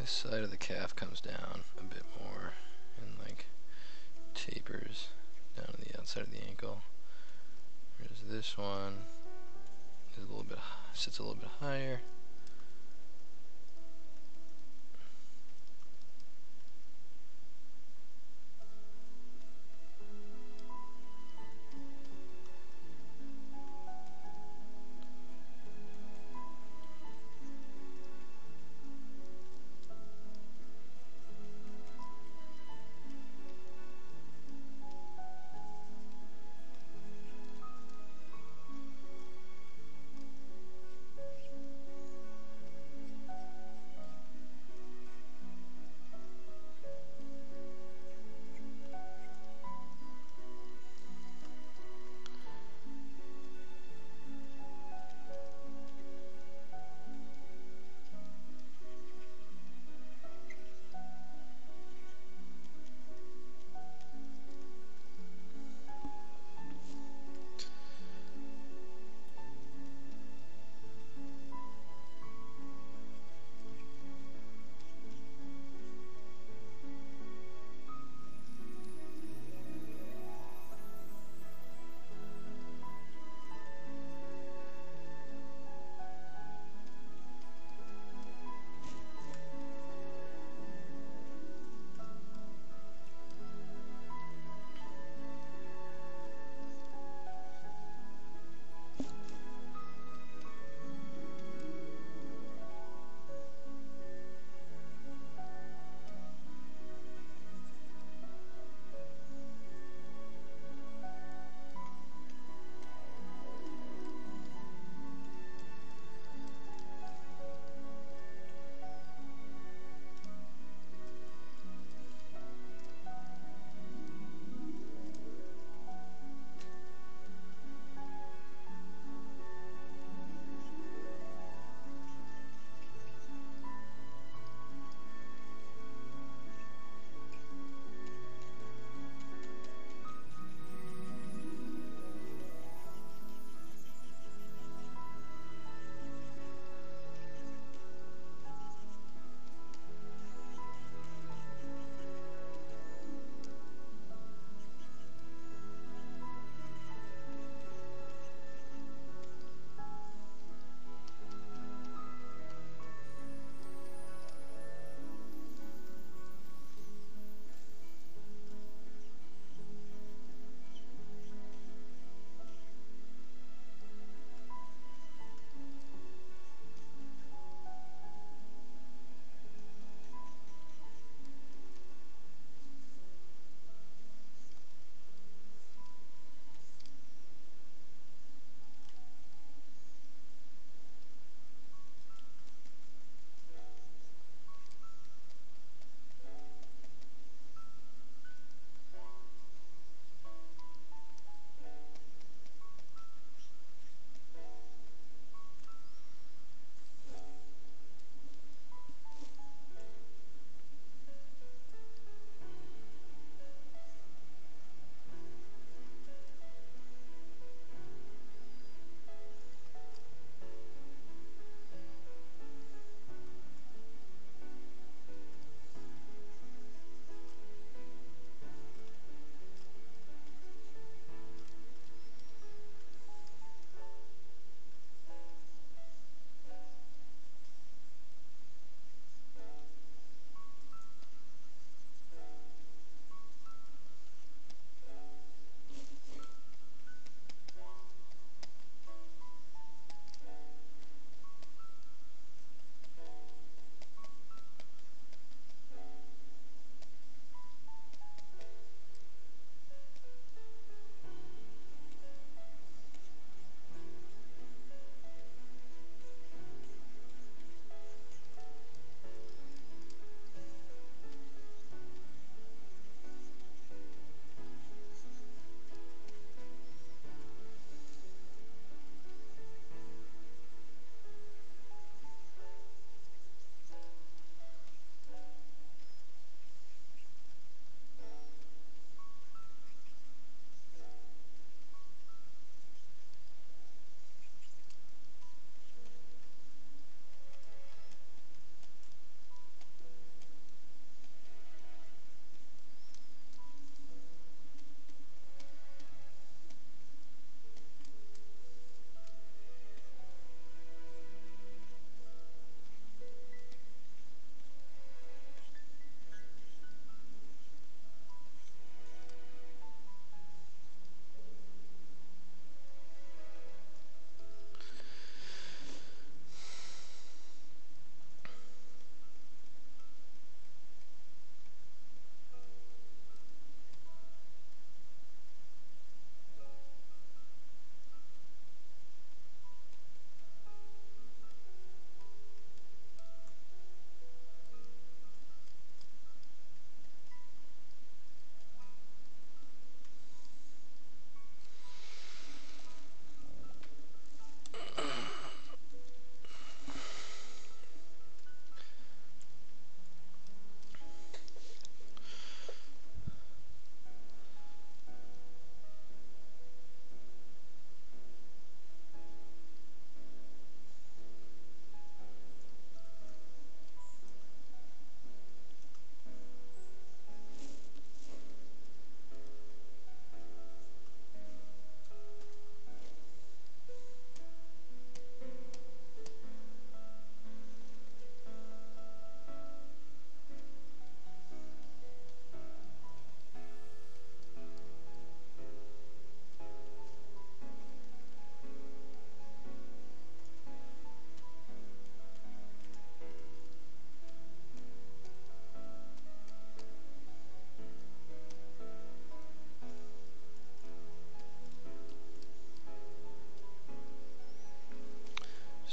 this side of the calf comes down a bit more and like tapers down to the outside of the ankle. Whereas this one is a little bit, sits a little bit higher.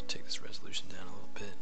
Take this resolution down a little bit.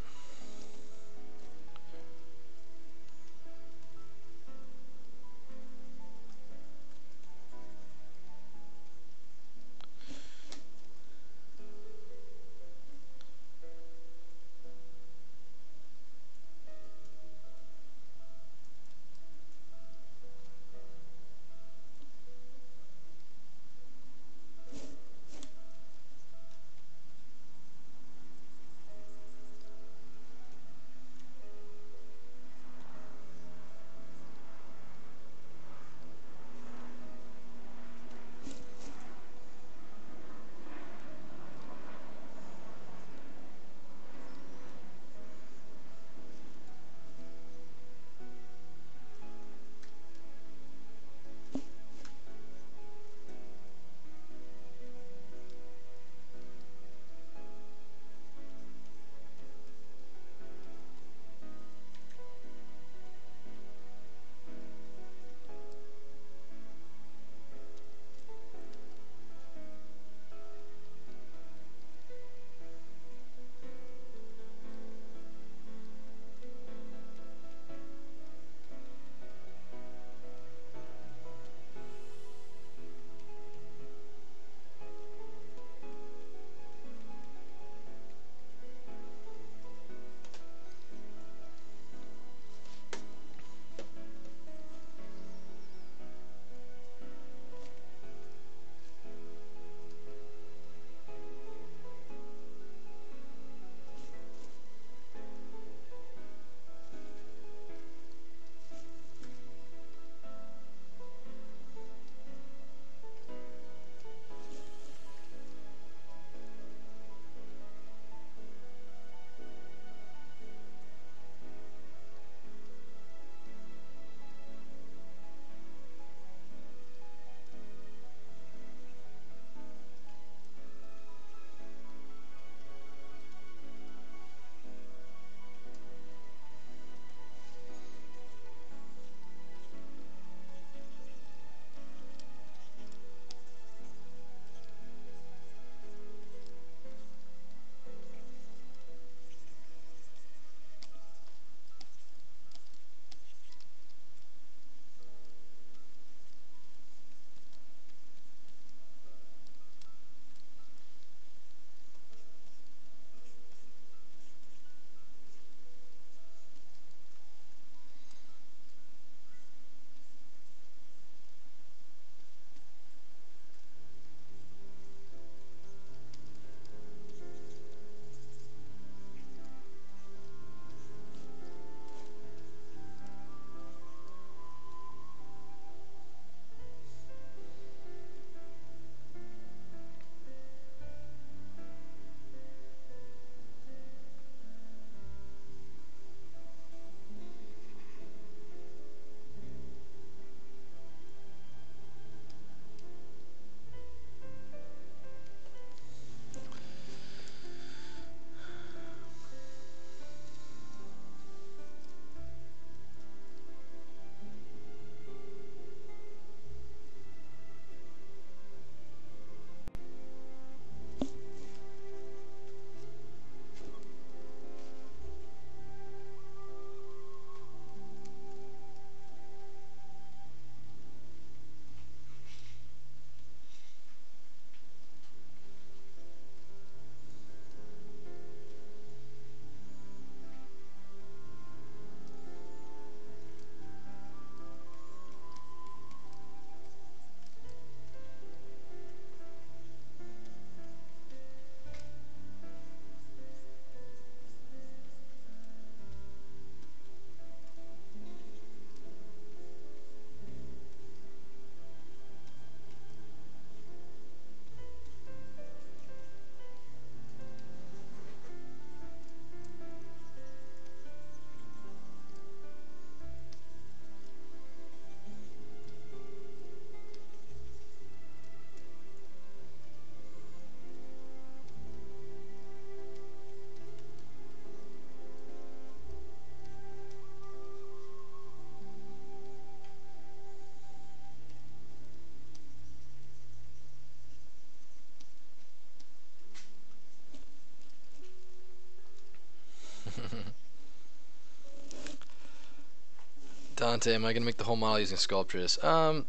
Dante, am I gonna make the whole model using Sculptress?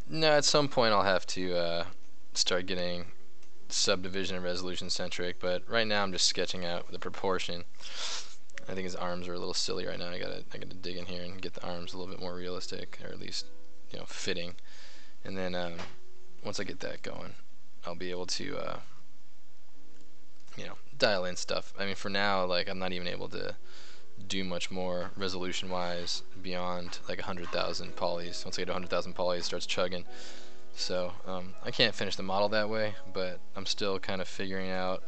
No, at some point I'll have to start getting subdivision and resolution centric, but right now I'm just sketching out the proportion. I think his arms are a little silly right now. I gotta dig in here and get the arms a little bit more realistic, or at least, you know, fitting. And then once I get that going, I'll be able to you know, dial in stuff. I mean, for now, like, I'm not even able to do much more resolution wise beyond like 100,000 polys. Once I get to 100,000 polys, it starts chugging. So I can't finish the model that way, but I'm still kind of figuring out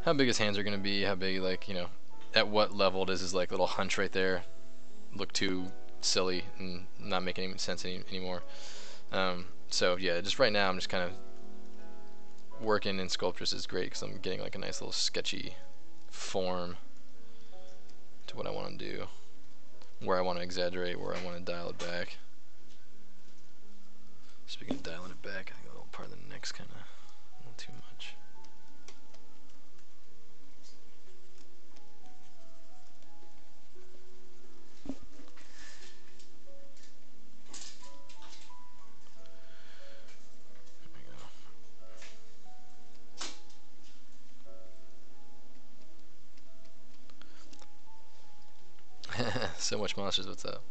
how big his hands are going to be, how big, like, you know, at what level does his like little hunch right there look too silly and not making any sense anymore. So yeah, just right now I'm just kind of working in Sculptress is great because I'm getting like a nice little sketchy form to what I want to do, where I want to exaggerate, where I want to dial it back. Speaking of dialing it back, I think a little part of the neck's kind of a little too much. So much monsters, what's up?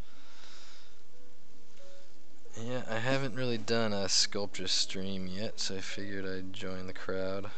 Yeah, I haven't really done a Sculptress stream yet, so I figured I'd join the crowd.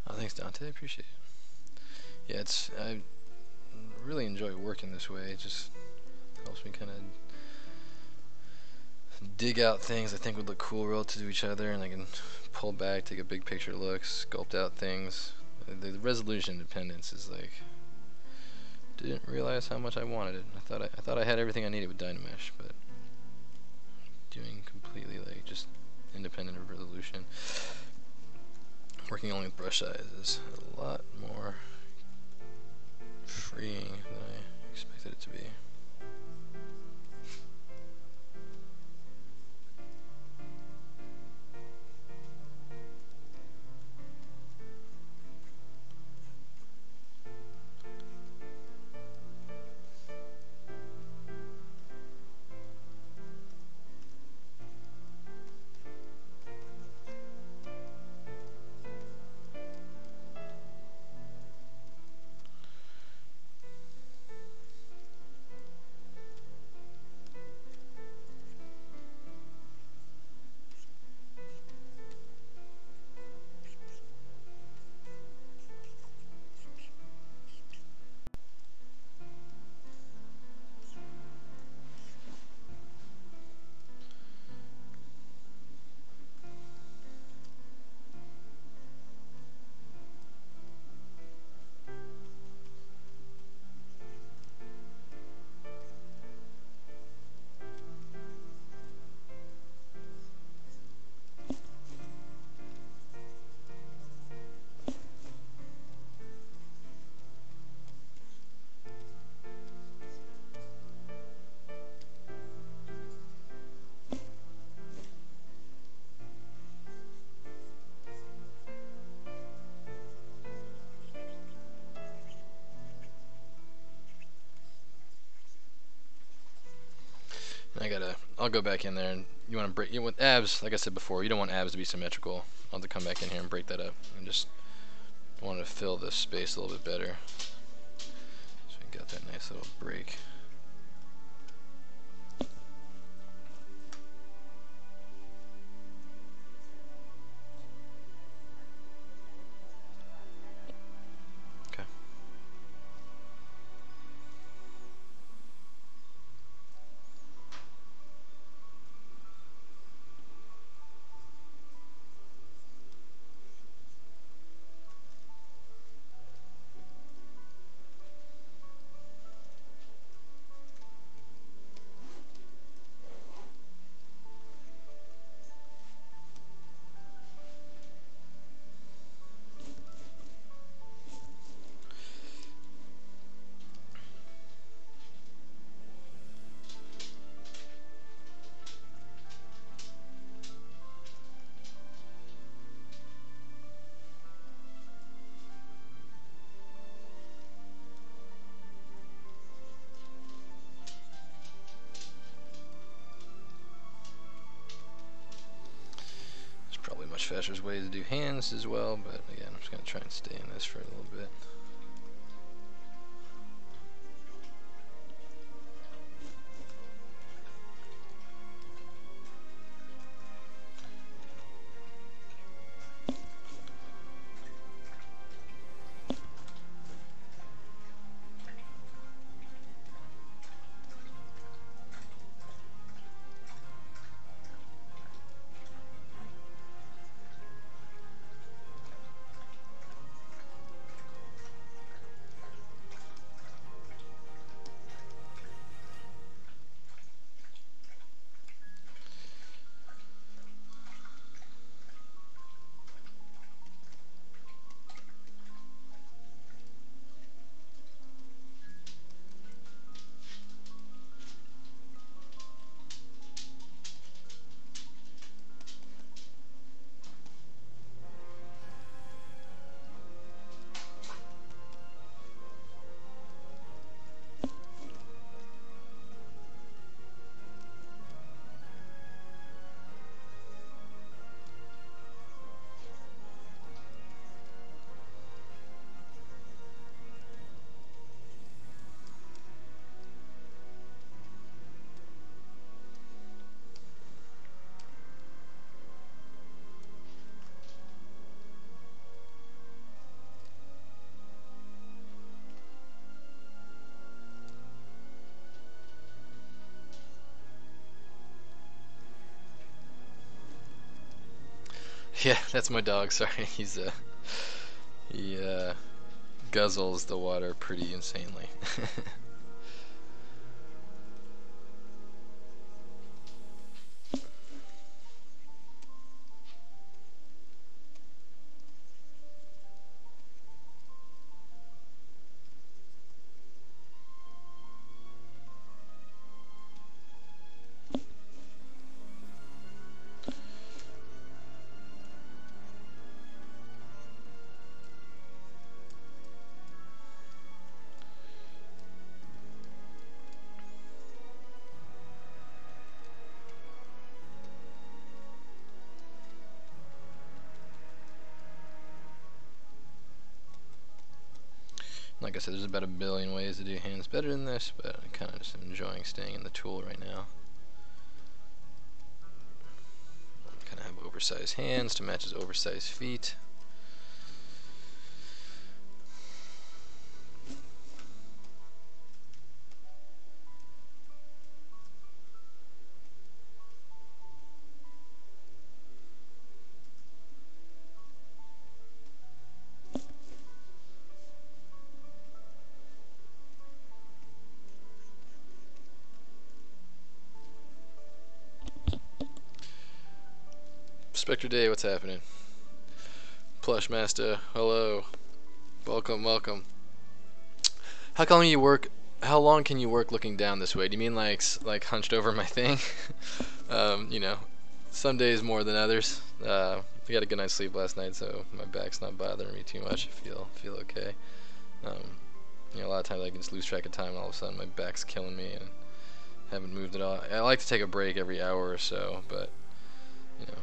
Oh, thanks, Dante. I appreciate it. Yeah, I really enjoy working this way. It just helps me kind of dig out things I think would look cool relative to each other, and I can pull back, take a big picture look, sculpt out things. The resolution dependence is like, didn't realize how much I wanted it. I thought I had everything I needed with Dynamesh, but doing completely like just independent of resolution, working only with brush size is a lot more freeing than I expected it to be. I'll go back in there, and you want to break, with abs, like I said before, you don't want abs to be symmetrical. I'll have to come back in here and break that up, and just want to fill this space a little bit better. So we got that nice little break. Much faster ways to do hands as well, but again, I'm just going to try and stay in this for a little bit. Yeah, that's my dog. Sorry, he guzzles the water pretty insanely. Like I said, there's about a billion ways to do hands better than this, but I kind of just am enjoying staying in the tool right now. Kind of have oversized hands to match his oversized feet. Spectre Day, what's happening? Plush Master, hello. Welcome, welcome. How long can you work looking down this way? Do you mean like hunched over my thing? You know, some days more than others. I got a good night's sleep last night, so my back's not bothering me too much. I feel okay. You know, a lot of times I can just lose track of time, and all of a sudden my back's killing me, and Haven't moved at all. I like to take a break every hour or so, but you know,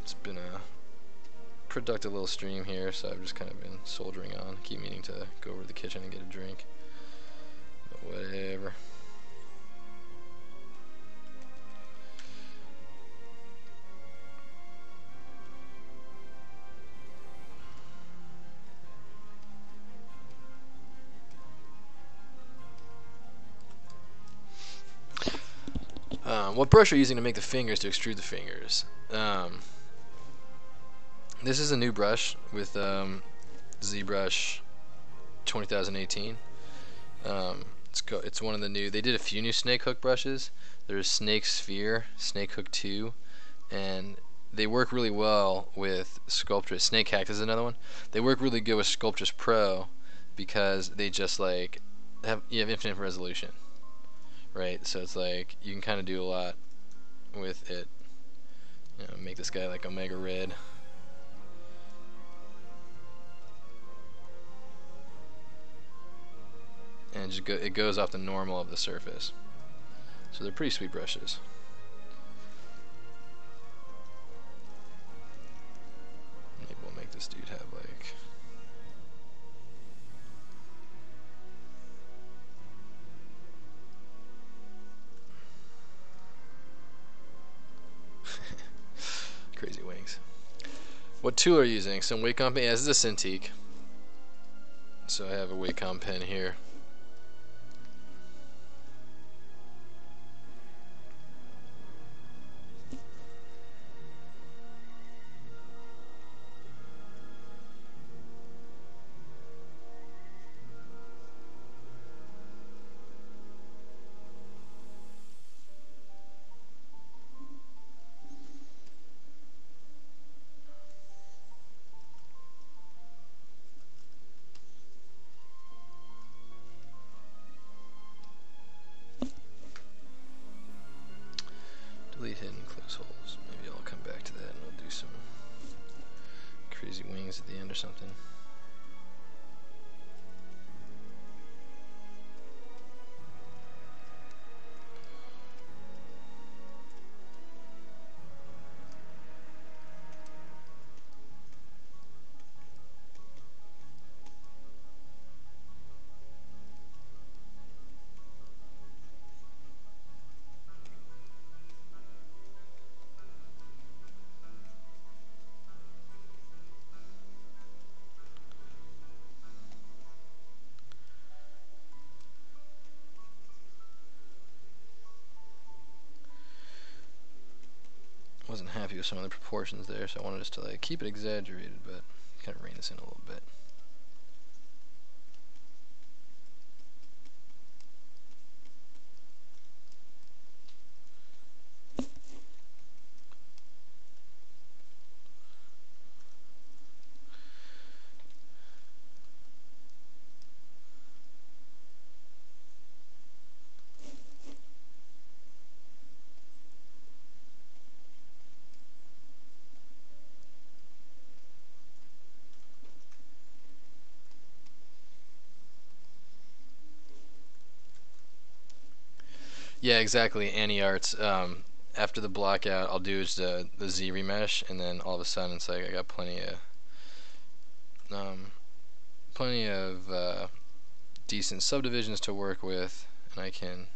it's been a productive little stream here, so I've just kind of been soldiering on. Keep meaning to go over to the kitchen and get a drink, but whatever. What brush are you using to make the fingers, to extrude the fingers? This is a new brush with ZBrush 2018. It's one of the new. They did a few new snake hook brushes. There's Snake Sphere, Snake Hook 2, and they work really well with Sculptress. Snake Cactus is another one. They work really good with Sculptress Pro because they just like you have infinite resolution, right? So it's like you can kind of do a lot with it. You know, make this guy like Omega Red. And it goes off the normal of the surface. So they're pretty sweet brushes. Maybe we'll make this dude have like... crazy wings. What tool are you using? Some Wacom pen? Yeah, this is a Cintiq. So I have a Wacom pen here. Delete hidden close holes. Maybe I'll come back to that and we'll do some crazy wings at the end or something. Wasn't happy with some of the proportions there, so I wanted us to like keep it exaggerated, but kind of rein this in a little bit. Yeah, exactly. Anti-arts. After the blockout, I'll do is the Z remesh, and then all of a sudden it's like I got plenty of decent subdivisions to work with, and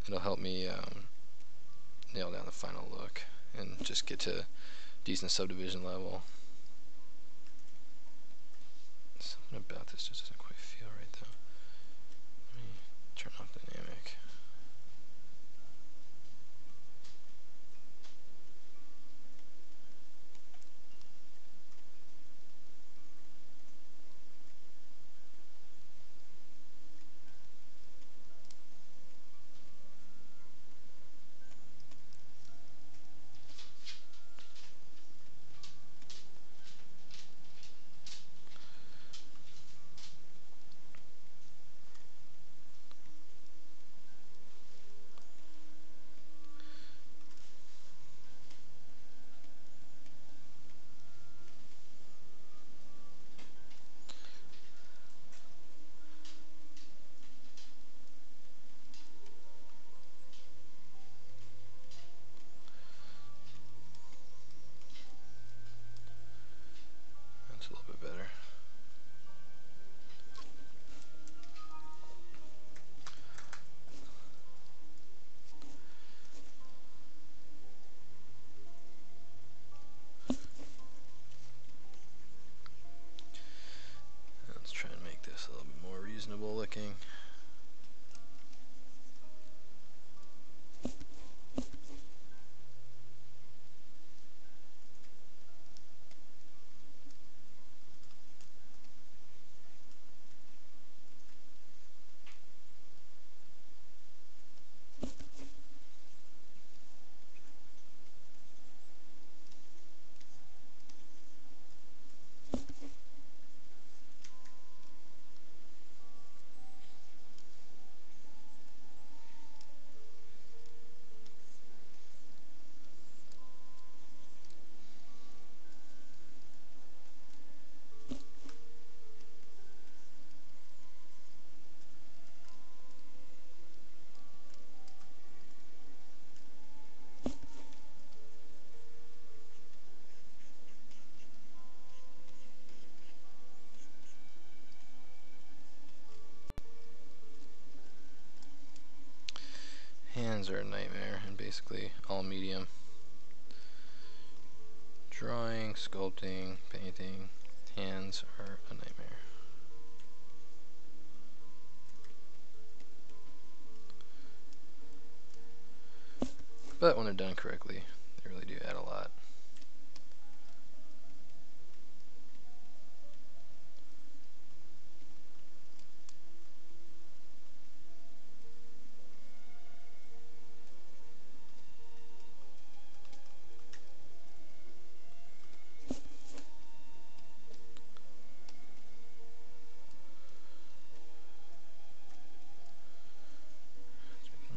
it'll help me nail down the final look and just get to decent subdivision level. Something about this just doesn't quite feel right though. Let me turn off dynamic. Hands are a nightmare in basically all medium. Drawing, sculpting, painting, hands are a nightmare. But when they're done correctly, they really do add a lot.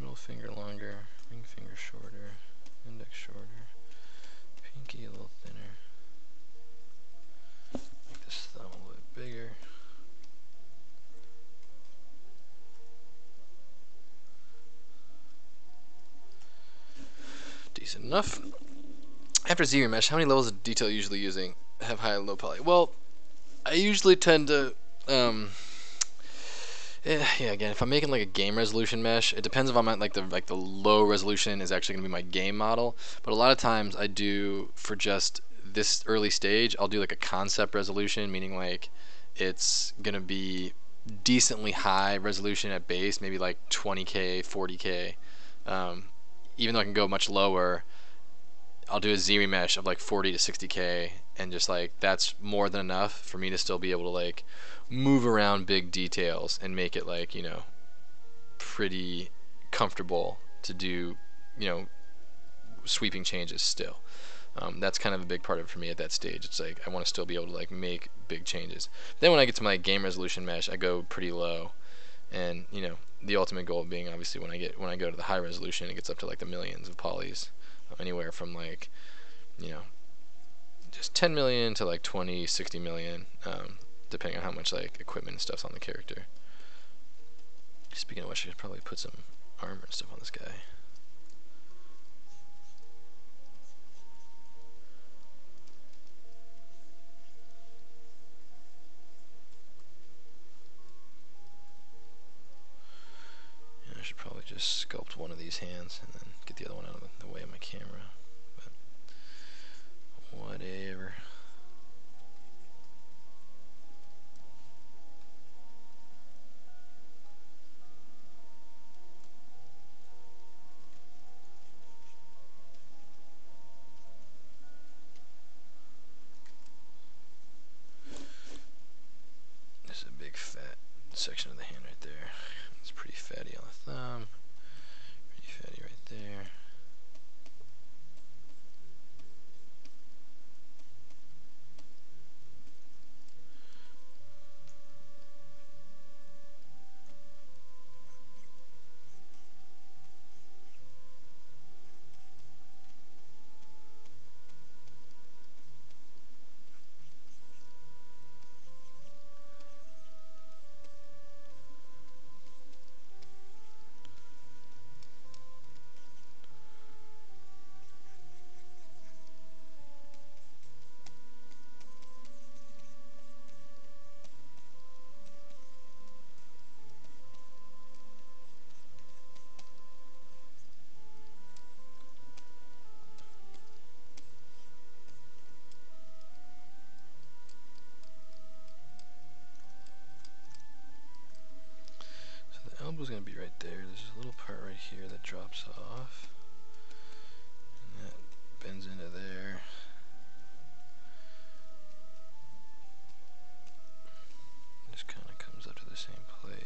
Middle finger longer, ring finger shorter, index shorter, pinky a little thinner. Make this thumb a little bit bigger. Decent enough. After ZBrush, how many levels of detail are you usually using? Have high and low poly? Well, I usually tend to, yeah, again, if I'm making like a game resolution mesh, it depends if I'm at like the low resolution is actually gonna be my game model. But a lot of times I do, for just this early stage, I'll do like a concept resolution, meaning like it's gonna be decently high resolution at base, maybe like 20K, 40K. Even though I can go much lower, I'll do a ZBrush of like 40 to 60K, and just like that's more than enough for me to still be able to like move around big details and make it like, you know, pretty comfortable to do, you know, sweeping changes still. That's kind of a big part of it for me at that stage. It's like I want to still be able to like make big changes. Then when I get to my game resolution mesh, I go pretty low, and you know, the ultimate goal being obviously when I go to the high resolution, it gets up to like the millions of polys, anywhere from like, you know, just 10 million to like 20, 60 million, depending on how much like equipment and stuff's on the character. Speaking of which, I should probably put some armor and stuff on this guy. And I should probably just sculpt one of these hands and then get the other one out of the way of my camera. But whatever. This is a big fat section of the hand right there. It's pretty fatty on the thumb. Pretty fatty right there. Elbow's gonna be right there. There's a little part right here that drops off, and that bends into there. Just kind of comes up to the same place.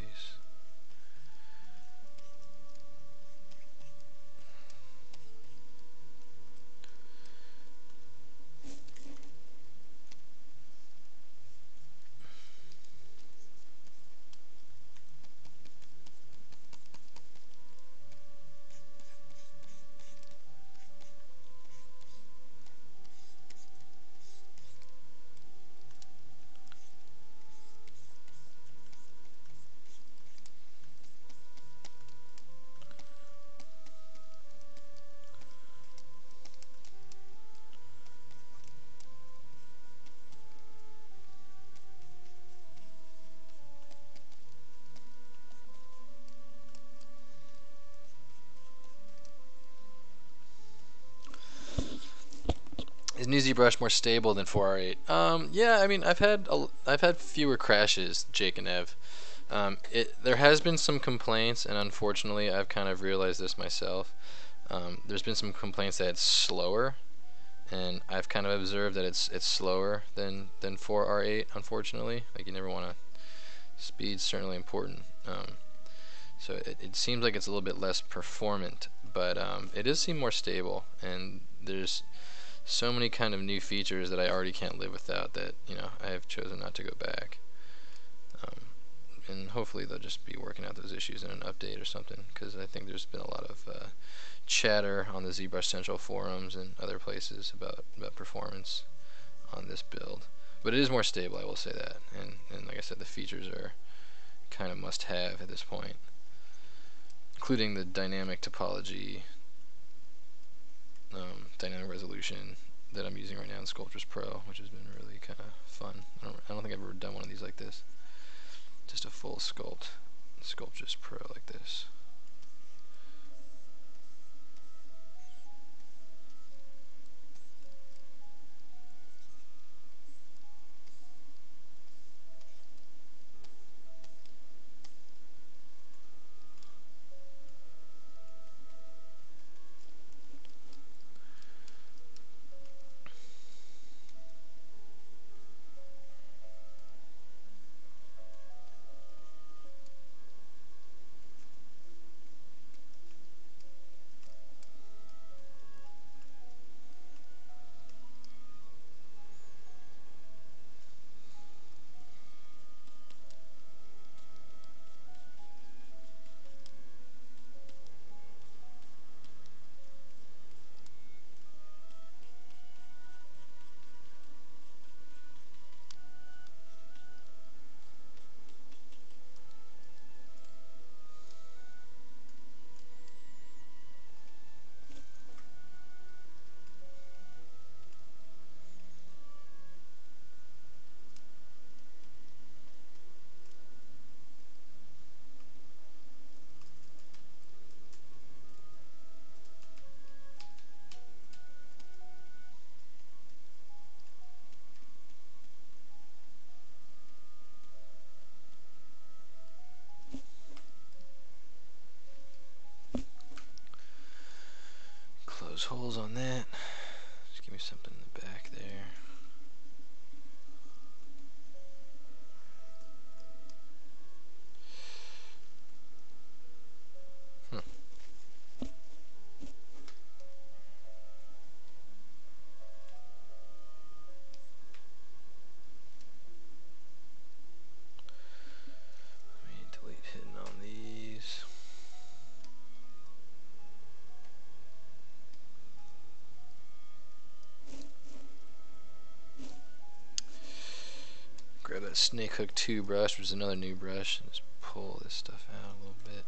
Is new ZBrush more stable than 4R8? Yeah, I mean, I've had fewer crashes, Jake and Ev. There has been some complaints, and unfortunately, I've kind of realized this myself. There's been some complaints that it's slower, and I've kind of observed that it's slower than 4R8. Unfortunately, like you never want to. Speed's certainly important. So it seems like it's a little bit less performant, but it does seem more stable, and there's so many kind of new features that I already can't live without that, I have chosen not to go back. And hopefully they'll just be working out those issues in an update or something, because I think there's been a lot of chatter on the ZBrush Central forums and other places about performance on this build. But it is more stable, I will say that, and like I said, the features are kind of must-have at this point, including the dynamic topology, dynamic resolution that I'm using right now in Sculptris Pro, which has been really kind of fun. I don't think I've ever done one of these like this. Just a full Sculptris Pro like this. Close holes on that. Just give me something in the back there. Let me delete hidden on these. Grab that Snake Hook 2 brush, which is another new brush, and just pull this stuff out a little bit.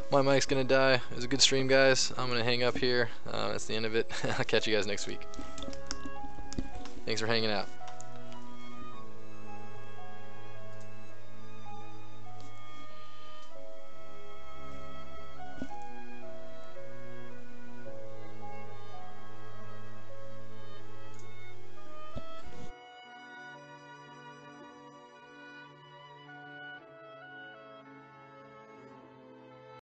My mic's gonna die. It was a good stream, guys. I'm gonna hang up here. That's the end of it. I'll catch you guys next week. Thanks for hanging out.